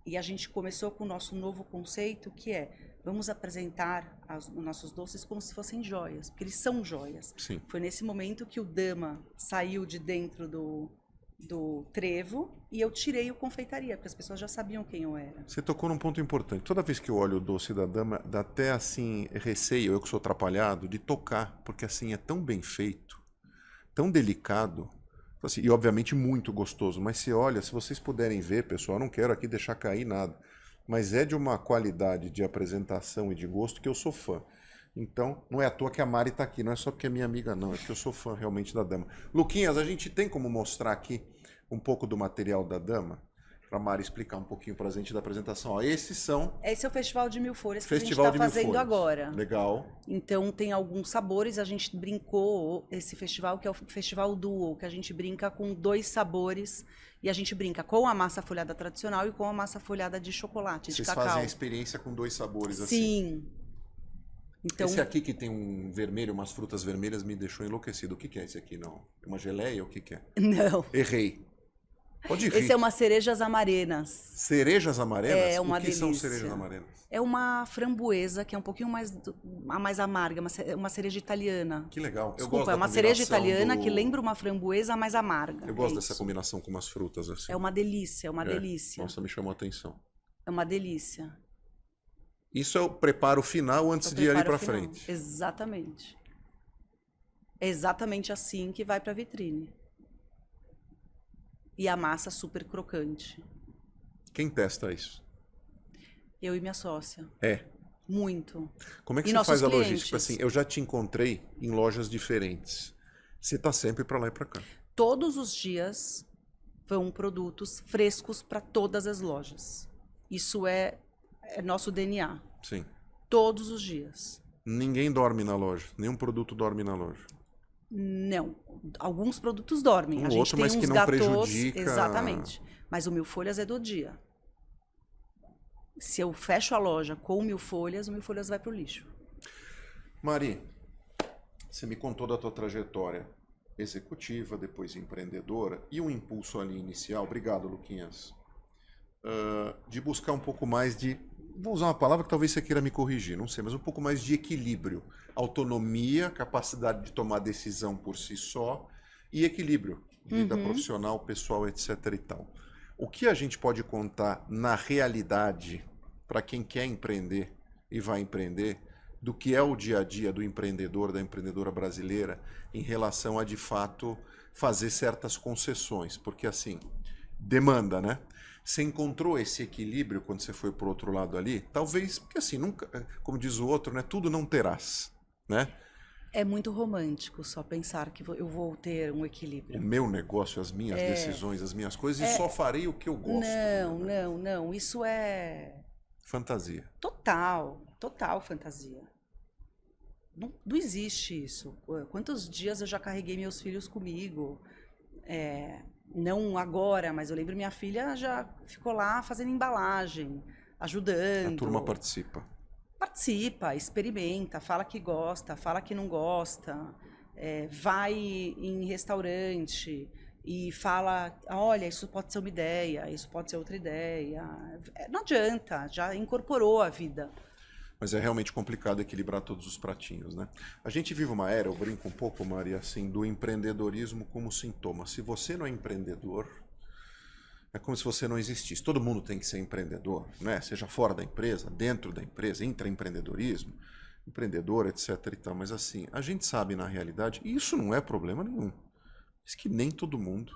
E a gente começou com o nosso novo conceito, que é, vamos apresentar os nossos doces como se fossem joias, porque eles são joias. Sim. Foi nesse momento que o Dama saiu de dentro do trevo e eu tirei o confeitaria, porque as pessoas já sabiam quem eu era. Você tocou num ponto importante. Toda vez que eu olho o doce da Dama, dá até assim receio, eu que sou atrapalhado, de tocar, porque assim é tão bem feito, tão delicado. Assim, e obviamente muito gostoso, mas se olha, se vocês puderem ver, pessoal, eu não quero aqui deixar cair nada, mas é de uma qualidade de apresentação e de gosto que eu sou fã. Então, não é à toa que a Mari está aqui, não é só porque é minha amiga não, é porque eu sou fã realmente da Dama. Luquinhas, a gente tem como mostrar aqui um pouco do material da Dama? Para a Mari explicar um pouquinho para a gente da apresentação. Ó, esse é o Festival de Mil Folhas que Festival a de gente está Mil fazendo Folhas. agora. Legal. Então tem alguns sabores, a gente brincou esse festival, que é o Festival Duo, que a gente brinca com 2 sabores. E a gente brinca com a massa folhada tradicional e com a massa folhada de chocolate, de cacau. Vocês fazem a experiência com 2 sabores assim? Sim. Então, esse aqui que tem um vermelho, umas frutas vermelhas, me deixou enlouquecido. O que é esse aqui, não? Uma geleia? O que é? não. Errei. Pode rir. Esse é uma cerejas amarenas. Cerejas amarelas? É uma o que delícia. são cerejas amarelas? É uma framboesa, que é um pouquinho mais amarga, uma cereja italiana. Que legal. Desculpa, é uma cereja italiana que lembra uma framboesa mais amarga. Eu gosto dessa combinação com umas frutas assim. É uma delícia, é uma delícia. Nossa, me chamou a atenção. É uma delícia. Isso é o preparo final antes de ir ali para frente. Exatamente. É exatamente assim que vai para a vitrine. E a massa super crocante. Quem testa isso? Eu e minha sócia. É. Muito. Como é que E você nossos faz a clientes? logística? Assim, eu já te encontrei em lojas diferentes. Você está sempre para lá e para cá. Todos os dias vão produtos frescos para todas as lojas. Isso é nosso DNA. Sim. Todos os dias. Ninguém dorme na loja. Nenhum produto dorme na loja. Não. Alguns produtos dormem. A gente outro, tem mas uns que não gatôs, prejudica. exatamente. Mas o Mil Folhas é do dia. Se eu fecho a loja com o Mil Folhas vai pro lixo. Mari, você me contou da tua trajetória executiva, depois empreendedora, e um impulso ali inicial, obrigado, Luquinhas, de buscar um pouco mais de, vou usar uma palavra que talvez você queira me corrigir, não sei, mas um pouco mais de equilíbrio, autonomia, capacidade de tomar decisão por si só e equilíbrio, vida profissional, pessoal, etc. e tal. O que a gente pode contar na realidade para quem quer empreender e vai empreender, do que é o dia a dia do empreendedor, da empreendedora brasileira, em relação a, de fato, fazer certas concessões? Porque, assim, demanda, né? Você encontrou esse equilíbrio quando você foi para o outro lado ali? Talvez, porque assim, nunca, como diz o outro, né? Tudo não terás, né? É muito romântico só pensar que eu vou ter um equilíbrio. O meu negócio, as minhas decisões, as minhas coisas, e só farei o que eu gosto. Não. Isso é... fantasia. Total fantasia. Não existe isso. Quantos dias eu já carreguei meus filhos comigo? Não agora, mas eu lembro minha filha já ficou lá fazendo embalagem, ajudando. A turma participa. Participa, experimenta, fala que gosta, fala que não gosta, vai em restaurante e fala, olha, isso pode ser uma ideia, isso pode ser outra ideia. Não adianta, já incorporou a vida. Mas é realmente complicado equilibrar todos os pratinhos, né? A gente vive uma era, eu brinco um pouco, Maria, assim, do empreendedorismo como sintoma. Se você não é empreendedor, É como se você não existisse. Todo mundo tem que ser empreendedor, né? Seja fora da empresa, dentro da empresa, intraempreendedorismo, empreendedor, etc. e tal. Mas assim, a gente sabe na realidade, e isso não é problema nenhum, mas que nem todo mundo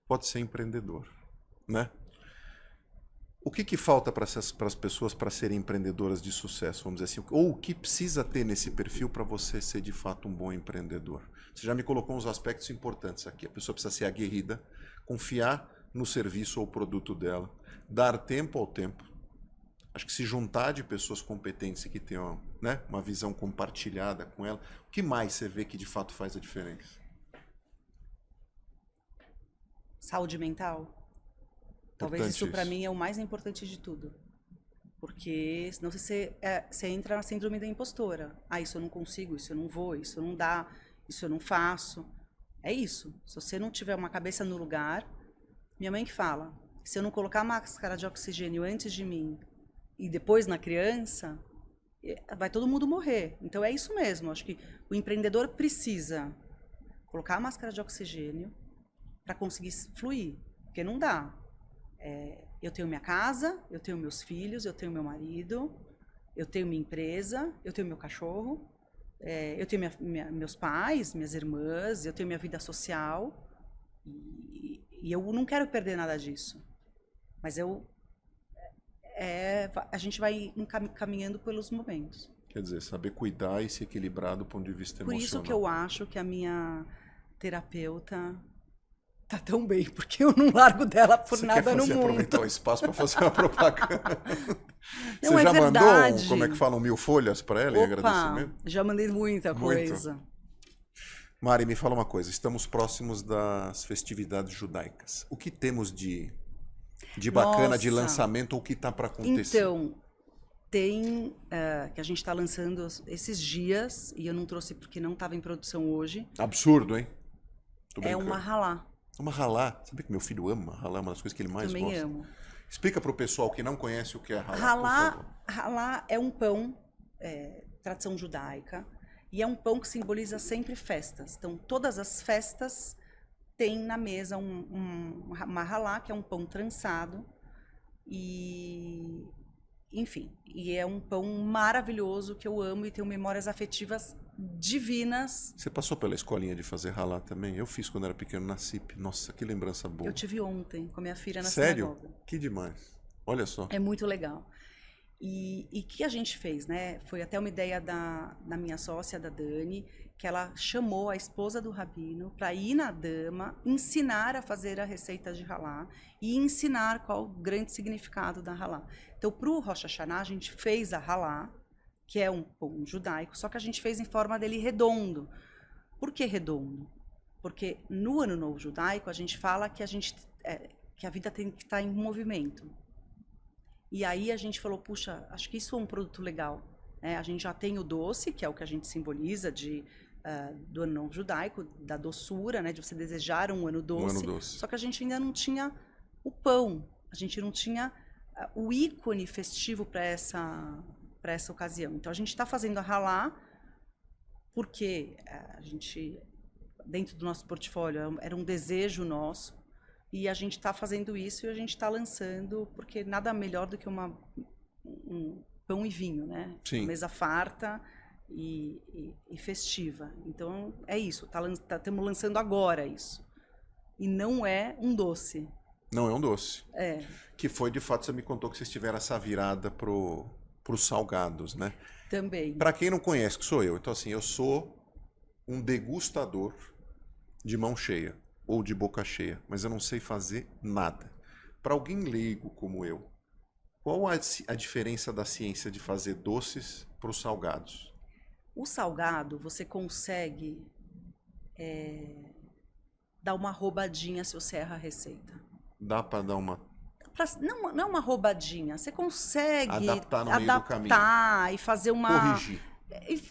pode ser empreendedor, né? O que falta para as pessoas para serem empreendedoras de sucesso, vamos dizer assim? Ou o que precisa ter nesse perfil para você ser de fato um bom empreendedor? Você já me colocou uns aspectos importantes aqui. A pessoa precisa ser aguerrida, confiar no serviço ou produto dela, dar tempo ao tempo. Acho que se juntar de pessoas competentes e que tenham, né, uma visão compartilhada com ela, o que mais você vê que de fato faz a diferença? Saúde mental. Talvez isso para mim é o mais importante de tudo. Porque senão você entra na síndrome da impostora. Ah, isso eu não consigo, isso eu não vou, isso não dá, isso eu não faço. É isso. Se você não tiver uma cabeça no lugar... Minha mãe que fala, se eu não colocar máscara de oxigênio antes de mim e depois na criança, vai todo mundo morrer. Então é isso mesmo. Acho que o empreendedor precisa colocar a máscara de oxigênio para conseguir fluir. Porque não dá. Eu tenho minha casa, eu tenho meus filhos, eu tenho meu marido, eu tenho minha empresa, eu tenho meu cachorro, eu tenho meus pais, minhas irmãs, eu tenho minha vida social e eu não quero perder nada disso. Mas a gente vai caminhando pelos momentos. Quer dizer, saber cuidar e se equilibrar do ponto de vista emocional. Por isso que eu acho que a minha terapeuta tá tão bem, porque eu não largo dela por nada no mundo. Você quer aproveitar o espaço para fazer uma propaganda? Não, você já verdade. Mandou, como é que falam, 1000 folhas para ela em agradecimento? Já mandei muita coisa. Mari, me fala uma coisa. Estamos próximos das festividades judaicas. O que temos de bacana, de lançamento, ou o que está para acontecer? Então, tem que a gente está lançando esses dias, e eu não trouxe porque não estava em produção hoje. Absurdo, hein? É uma halá. Uma halá. Sabe que meu filho ama halá, é uma das coisas que ele mais Também gosta. amo. Explica para o pessoal que não conhece o que é halá, halá, por favor. Halá é um pão, tradição judaica, e é um pão que simboliza sempre festas. Então, todas as festas têm na mesa uma halá, que é um pão trançado, e... Enfim, e é um pão maravilhoso que eu amo e tenho memórias afetivas divinas. Você passou pela escolinha de fazer halá também? Eu fiz quando era pequeno na CIP. Nossa, que lembrança boa. Eu tive ontem com a minha filha na sinagoga. Sério? Que demais. Olha só. É muito legal. E o que a gente fez, né? Foi até uma ideia da minha sócia, da Dani, que ela chamou a esposa do rabino para ir na dama, ensinar a fazer a receita de halá e ensinar qual o grande significado da halá. Então, para o Rosh Hashanah, a gente fez a halá, que é um pão judaico, só que a gente fez em forma dele redondo. Por que redondo? Porque no Ano Novo Judaico, a gente fala que a vida tem que estar em movimento. E aí a gente falou, puxa, acho que isso é um produto legal. A gente já tem o doce, que é o que a gente simboliza do Ano Novo Judaico, da doçura, né, de você desejar um ano doce. Só que a gente ainda não tinha o pão, a gente não tinha o ícone festivo para essa ocasião. Então a gente está fazendo a halá porque a gente, dentro do nosso portfólio, era um desejo nosso. E a gente está fazendo isso e a gente está lançando, porque nada melhor do que um pão e vinho, né? Sim. Uma mesa farta e festiva. Então, é isso. Estamos lançando agora isso. E não é um doce. Não é um doce. É. Que foi, de fato, você me contou que vocês tiveram essa virada para os salgados, né? Também. Para quem não conhece, que sou eu. Então, assim, eu sou um degustador de mão cheia. Ou de boca cheia, mas eu não sei fazer nada. Para alguém leigo como eu, qual a diferença da ciência de fazer doces para os salgados? O salgado, você consegue dar uma roubadinha se você erra a receita. Dá para dar uma... Não é uma roubadinha, você consegue adaptar no meio do caminho. E fazer uma... Corrigir.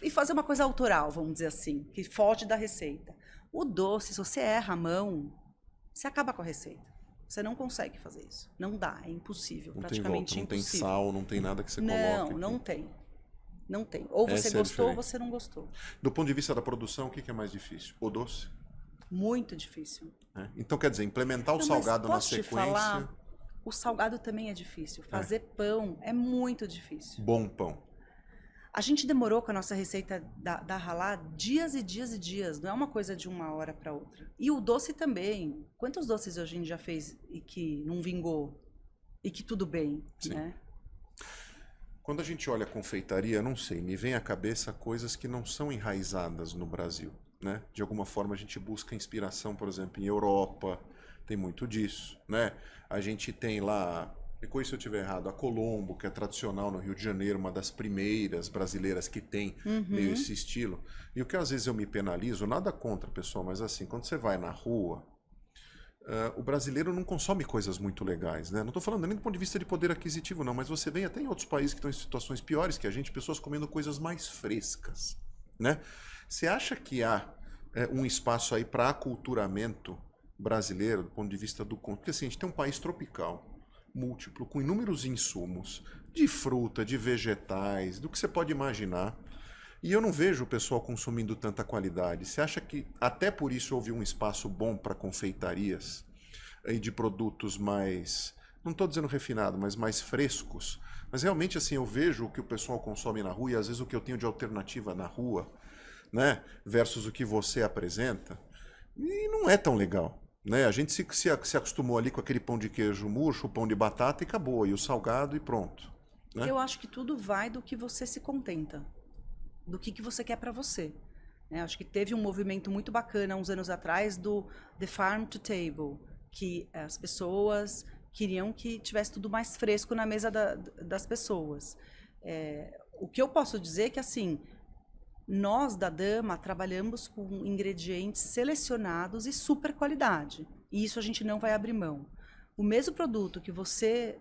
E fazer uma coisa autoral, vamos dizer assim, que foge da receita. O doce, se você erra a mão, você acaba com a receita. Você não consegue fazer isso. Não dá, é impossível, praticamente não impossível. Tem sal, não tem nada que você coloque. Não tem. Não tem. Ou você gostou ou você não gostou. Do ponto de vista da produção, o que é mais difícil? O doce? Muito difícil. Então, quer dizer, implementar o salgado na sequência... Posso te falar, o salgado também é difícil. Fazer pão é muito difícil. Bom pão. A gente demorou com a nossa receita da Ralá dias e dias e dias. Não é uma coisa de uma hora para outra. E o doce também. Quantos doces a gente já fez e que não vingou? E que tudo bem, Sim. né? Quando a gente olha a confeitaria, não sei, me vem à cabeça coisas que não são enraizadas no Brasil, né? De alguma forma a gente busca inspiração, por exemplo, em Europa, tem muito disso, né? A gente tem lá, me corrija se eu estiver errado, a Colombo, que é tradicional no Rio de Janeiro, uma das primeiras brasileiras que tem meio esse estilo. E o que às vezes eu me penalizo, nada contra, pessoal, mas assim, quando você vai na rua, o brasileiro não consome coisas muito legais, né? Não estou falando nem do ponto de vista de poder aquisitivo, não, mas você vem até em outros países que estão em situações piores que a gente, pessoas comendo coisas mais frescas, né? Você acha que há um espaço aí para aculturamento brasileiro, do ponto de vista do... Porque assim, a gente tem um país tropical, múltiplo, com inúmeros insumos, de fruta, de vegetais, do que você pode imaginar. E eu não vejo o pessoal consumindo tanta qualidade. Você acha que até por isso houve um espaço bom para confeitarias e de produtos mais, não estou dizendo refinado, mas mais frescos? Mas realmente assim, eu vejo o que o pessoal consome na rua e às vezes o que eu tenho de alternativa na rua, né, versus o que você apresenta, e não é tão legal. Né? A gente se acostumou ali com aquele pão de queijo murcho, o pão de batata e acabou, e o salgado e pronto. Né? Eu acho que tudo vai do que você se contenta. Do que você quer para você. Acho que teve um movimento muito bacana uns anos atrás do The Farm to Table, que as pessoas queriam que tivesse tudo mais fresco na mesa das pessoas. O que eu posso dizer é que, assim, nós da Dama trabalhamos com ingredientes selecionados e super qualidade. E isso a gente não vai abrir mão. O mesmo produto que você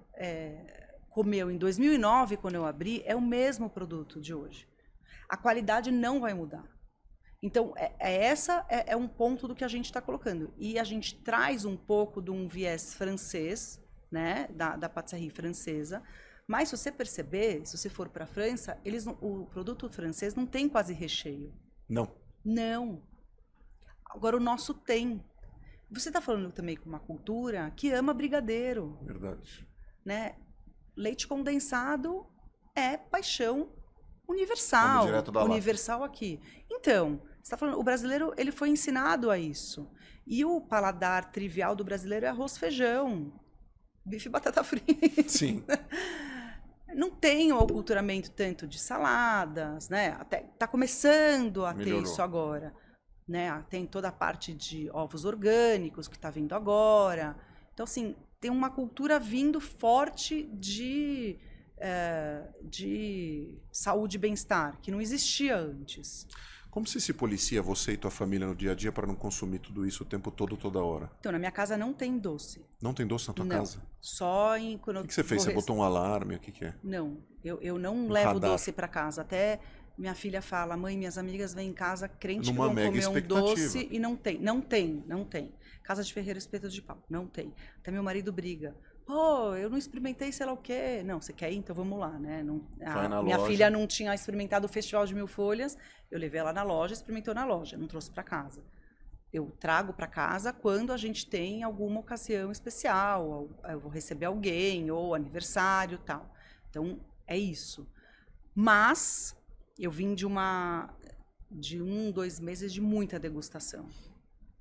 comeu em 2009, quando eu abri, é o mesmo produto de hoje. A qualidade não vai mudar. Então, essa é um ponto do que a gente está colocando. E a gente traz um pouco de um viés francês, né, da patisserie francesa. Mas se você perceber, se você for para a França, o produto francês não tem quase recheio. Não. Não. Agora, o nosso tem. Você está falando também com uma cultura que ama brigadeiro. Verdade. Né? Leite condensado é paixão universal, universal aqui. Então, você está falando, o brasileiro ele foi ensinado a isso. E o paladar trivial do brasileiro é arroz, feijão, bife e batata frita. Sim. Não tem o aculturamento tanto de saladas, né? Até tá começando a ter isso agora, né? Tem toda a parte de ovos orgânicos que está vindo agora. Então, assim, tem uma cultura vindo forte de saúde e bem-estar, que não existia antes. Como você se policia, você e tua família, no dia a dia, para não consumir tudo isso o tempo todo, toda hora? Então, na minha casa não tem doce. Não tem doce na tua casa? Só em... Quando o que você fez? Você botou um alarme? O que é? Não, eu não levo doce para casa. Até minha filha fala, mãe, minhas amigas vêm em casa crente que vão comer um doce e não tem. Não tem. Casa de ferreiro, espeto de pau. Não tem. Até meu marido briga. Pô, eu não experimentei sei lá o quê. Não, você quer ir? Então vamos lá, né? Minha filha não tinha experimentado o Festival de Mil Folhas. Eu levei ela na loja, experimentou na loja. Não trouxe para casa. Eu trago para casa quando a gente tem alguma ocasião especial. Eu vou receber alguém, ou aniversário e tal. Então, é isso. Mas, eu vim de 2 meses de muita degustação.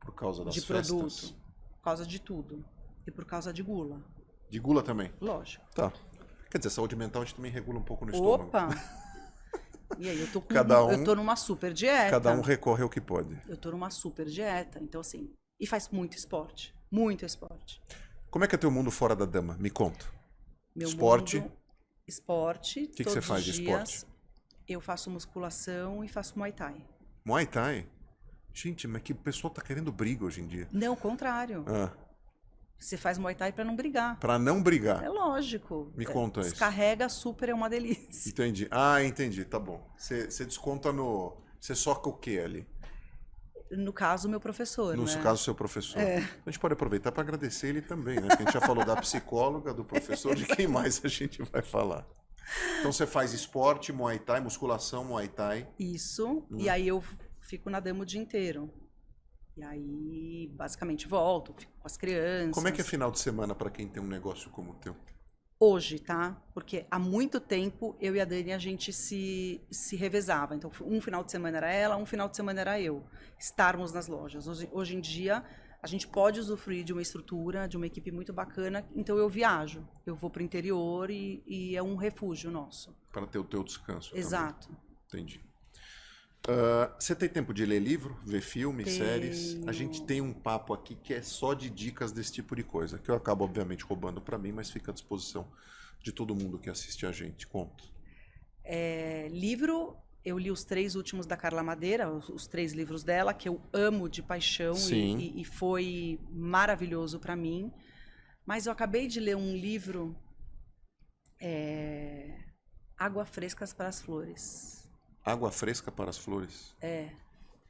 Por causa das festas? De produto. Por causa de tudo. E por causa de gula. De gula também? Lógico. Tá. Quer dizer, saúde mental a gente também regula um pouco no estômago. Opa! E aí, eu tô numa super dieta. Cada um recorre ao que pode. Eu tô numa super dieta, então assim... E faz muito esporte. Muito esporte. Como é que é teu mundo fora da Dama? Me conta. Meu esporte? Mundo, esporte. O que você faz de esporte? Eu faço musculação e faço Muay Thai. Muay Thai? Gente, mas que o pessoal tá querendo briga hoje em dia. Não, o contrário. Você faz Muay Thai pra não brigar. Pra não brigar? É lógico. Me conta isso. Descarrega super, é uma delícia. Entendi. Entendi. Tá bom. Você desconta no... Você soca o quê ali? No caso, meu professor, No caso, seu professor. A gente pode aproveitar para agradecer ele também, né? Porque a gente já falou da psicóloga, do professor, de quem mais a gente vai falar. Então, você faz esporte, Muay Thai, musculação, Muay Thai. Isso. E aí, eu fico na Dama o dia inteiro. E aí, basicamente, volto, fico com as crianças. Como é que é final de semana para quem tem um negócio como o teu? Hoje, tá? Porque há muito tempo eu e a Dani a gente se revezava. Então, um final de semana era ela, um final de semana era eu. Estarmos nas lojas. Hoje em dia, a gente pode usufruir de uma estrutura, de uma equipe muito bacana. Então, eu viajo. Eu vou para o interior e é um refúgio nosso. Para ter o teu descanso. Exato. Também. Entendi. Você tem tempo de ler livro, ver filme, séries? A gente tem um papo aqui que é só de dicas desse tipo de coisa, que eu acabo, obviamente, roubando para mim, mas fica à disposição de todo mundo que assiste a gente. Conta. Livro, eu li os 3 últimos da Carla Madeira, os 3 livros dela, que eu amo de paixão e foi maravilhoso para mim. Mas eu acabei de ler um livro, Água Frescas para as Flores. Água Fresca para as Flores?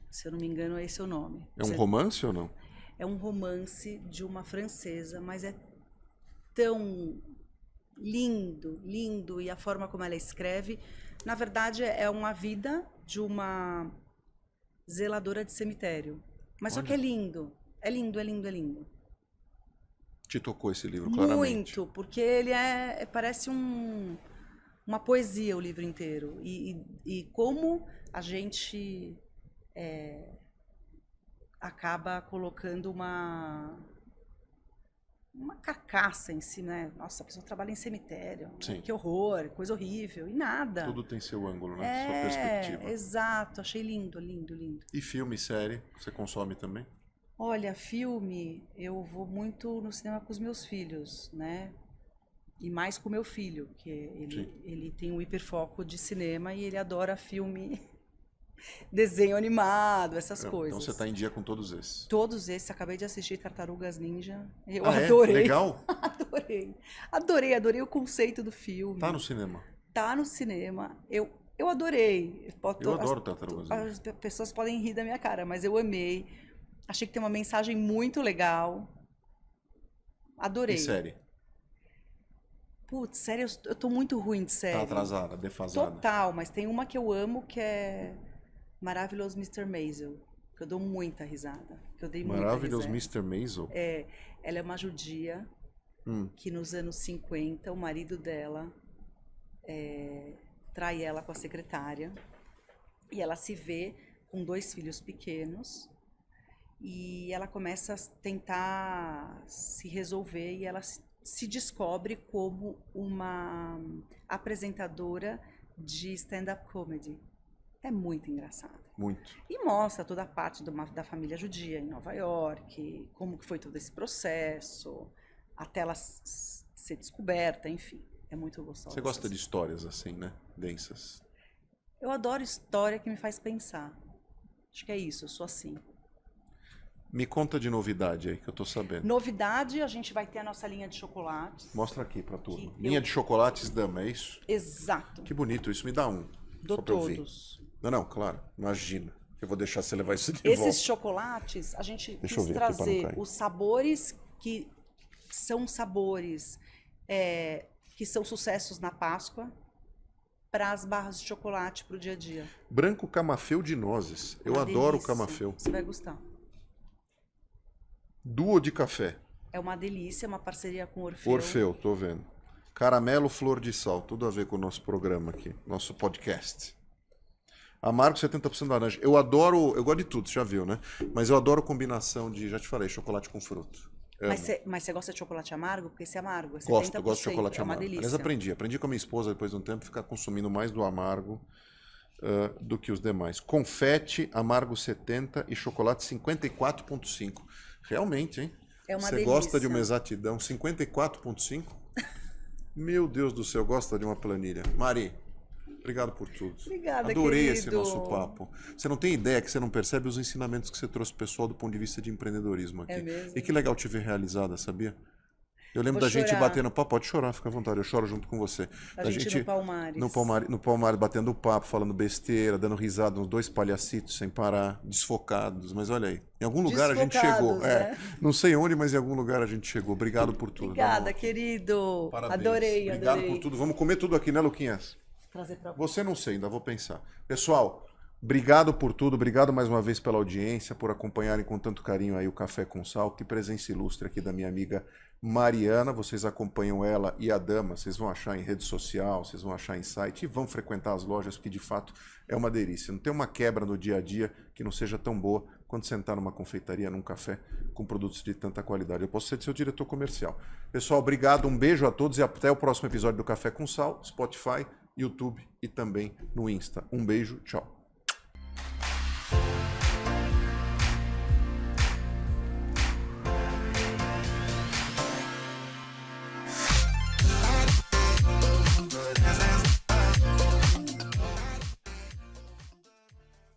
Se eu não me engano, esse é o nome. É um romance ou não? É um romance de uma francesa, mas é tão lindo, lindo, e a forma como ela escreve. Na verdade, é uma vida de uma zeladora de cemitério. Mas só que é lindo. É lindo, é lindo, é lindo. Te tocou esse livro, claramente? Muito, porque ele parece uma poesia, o livro inteiro. E como a gente acaba colocando uma carcaça em si, né? Nossa, a pessoa trabalha em cemitério. Né? Que horror, coisa horrível. E nada. Tudo tem seu ângulo, né? Sua perspectiva. Exato. Achei lindo, lindo, lindo. E filme, série, você consome também? Olha, filme, eu vou muito no cinema com os meus filhos, né? E mais com o meu filho, que ele tem um hiperfoco de cinema e ele adora filme, desenho animado, essas coisas. Então você está em dia com todos esses? Todos esses. Acabei de assistir Tartarugas Ninja. Eu adorei. Legal? Adorei o conceito do filme. Tá no cinema? Tá no cinema. Eu adorei. Eu adoro Tartarugas Ninja. As pessoas podem rir da minha cara, mas eu amei. Achei que tem uma mensagem muito legal. Adorei. E série? Putz, sério, eu tô muito ruim de série. Tá atrasada, defasada. Total, mas tem uma que eu amo que é Maravilhoso Mr. Maisel. Que eu dou muita risada. Que eu dei Maravilhoso muita risada. Mr. Maisel? Ela é uma judia que nos anos 50 o marido dela trai ela com a secretária. E ela se vê com 2 filhos pequenos. E ela começa a tentar se resolver e ela se descobre como uma apresentadora de stand-up comedy. É muito engraçado. Muito. E mostra toda a parte da família judia em Nova York, como que foi todo esse processo, até ela ser descoberta, enfim. É muito gostoso. Você gosta de histórias assim, né? Densas. Eu adoro história que me faz pensar. Acho que é isso, eu sou assim. Me conta de novidade aí, que eu tô sabendo. Novidade, a gente vai ter a nossa linha de chocolates. Mostra aqui pra turma. Linha de chocolates Dama, é isso? Exato. Que bonito, isso me dá um. Dou todos. Não, claro, imagina. Eu vou deixar você levar isso de volta. Esses chocolates, a gente quis trazer os sabores que são sabores que são sucessos na Páscoa para as barras de chocolate pro dia a dia. Branco camafeu de nozes. Eu adoro o camafeu. Você vai gostar. Duo de café. É uma delícia, uma parceria com o Orfeu. Orfeu, tô vendo. Caramelo flor de sal, tudo a ver com o nosso programa aqui, nosso podcast. Amargo 70% laranja. Eu gosto de tudo, você já viu, né? Mas eu adoro combinação de, já te falei, chocolate com fruto. Mas você gosta de chocolate amargo? Porque esse é amargo, é 70%. Gosto de chocolate é uma amargo. delícia. Aliás, aprendi com a minha esposa depois de um tempo, ficar consumindo mais do amargo do que os demais. Confete, amargo 70 e chocolate 54,5. Realmente, hein? É uma Você delícia. gosta de uma exatidão 54,5? Meu Deus do céu, gosta de uma planilha. Mari, obrigado por tudo. Obrigada, Adorei querido. esse nosso papo. Você não tem ideia que você não percebe os ensinamentos que você trouxe pessoal do ponto de vista de empreendedorismo aqui. É mesmo? E que legal te ver realizada, sabia? Eu lembro Vou da gente chorar. batendo papo, pode chorar, fica à vontade, eu choro junto com você. A gente no Palmares. No Palmares, batendo papo, falando besteira, dando risada, uns 2 palhacitos sem parar, desfocados, mas olha aí, em algum lugar a gente chegou. Né? Não sei onde, mas em algum lugar a gente chegou. Obrigado por tudo. Obrigada, querido. Parabéns. Adorei. Obrigado por tudo. Vamos comer tudo aqui, né, Luquinhas? Trazer pra Você não sei, ainda vou pensar. Pessoal, Obrigado por tudo, obrigado mais uma vez pela audiência, por acompanharem com tanto carinho aí o Café com Sal, que presença ilustre aqui da minha amiga Mariana. Vocês acompanham ela e a Dama, vocês vão achar em rede social, vocês vão achar em site e vão frequentar as lojas, porque de fato é uma delícia. Não tem uma quebra no dia a dia que não seja tão boa quando sentar numa confeitaria, num café com produtos de tanta qualidade. Eu posso ser seu diretor comercial. Pessoal, obrigado, um beijo a todos e até o próximo episódio do Café com Sal, Spotify, YouTube e também no Insta. Um beijo, tchau.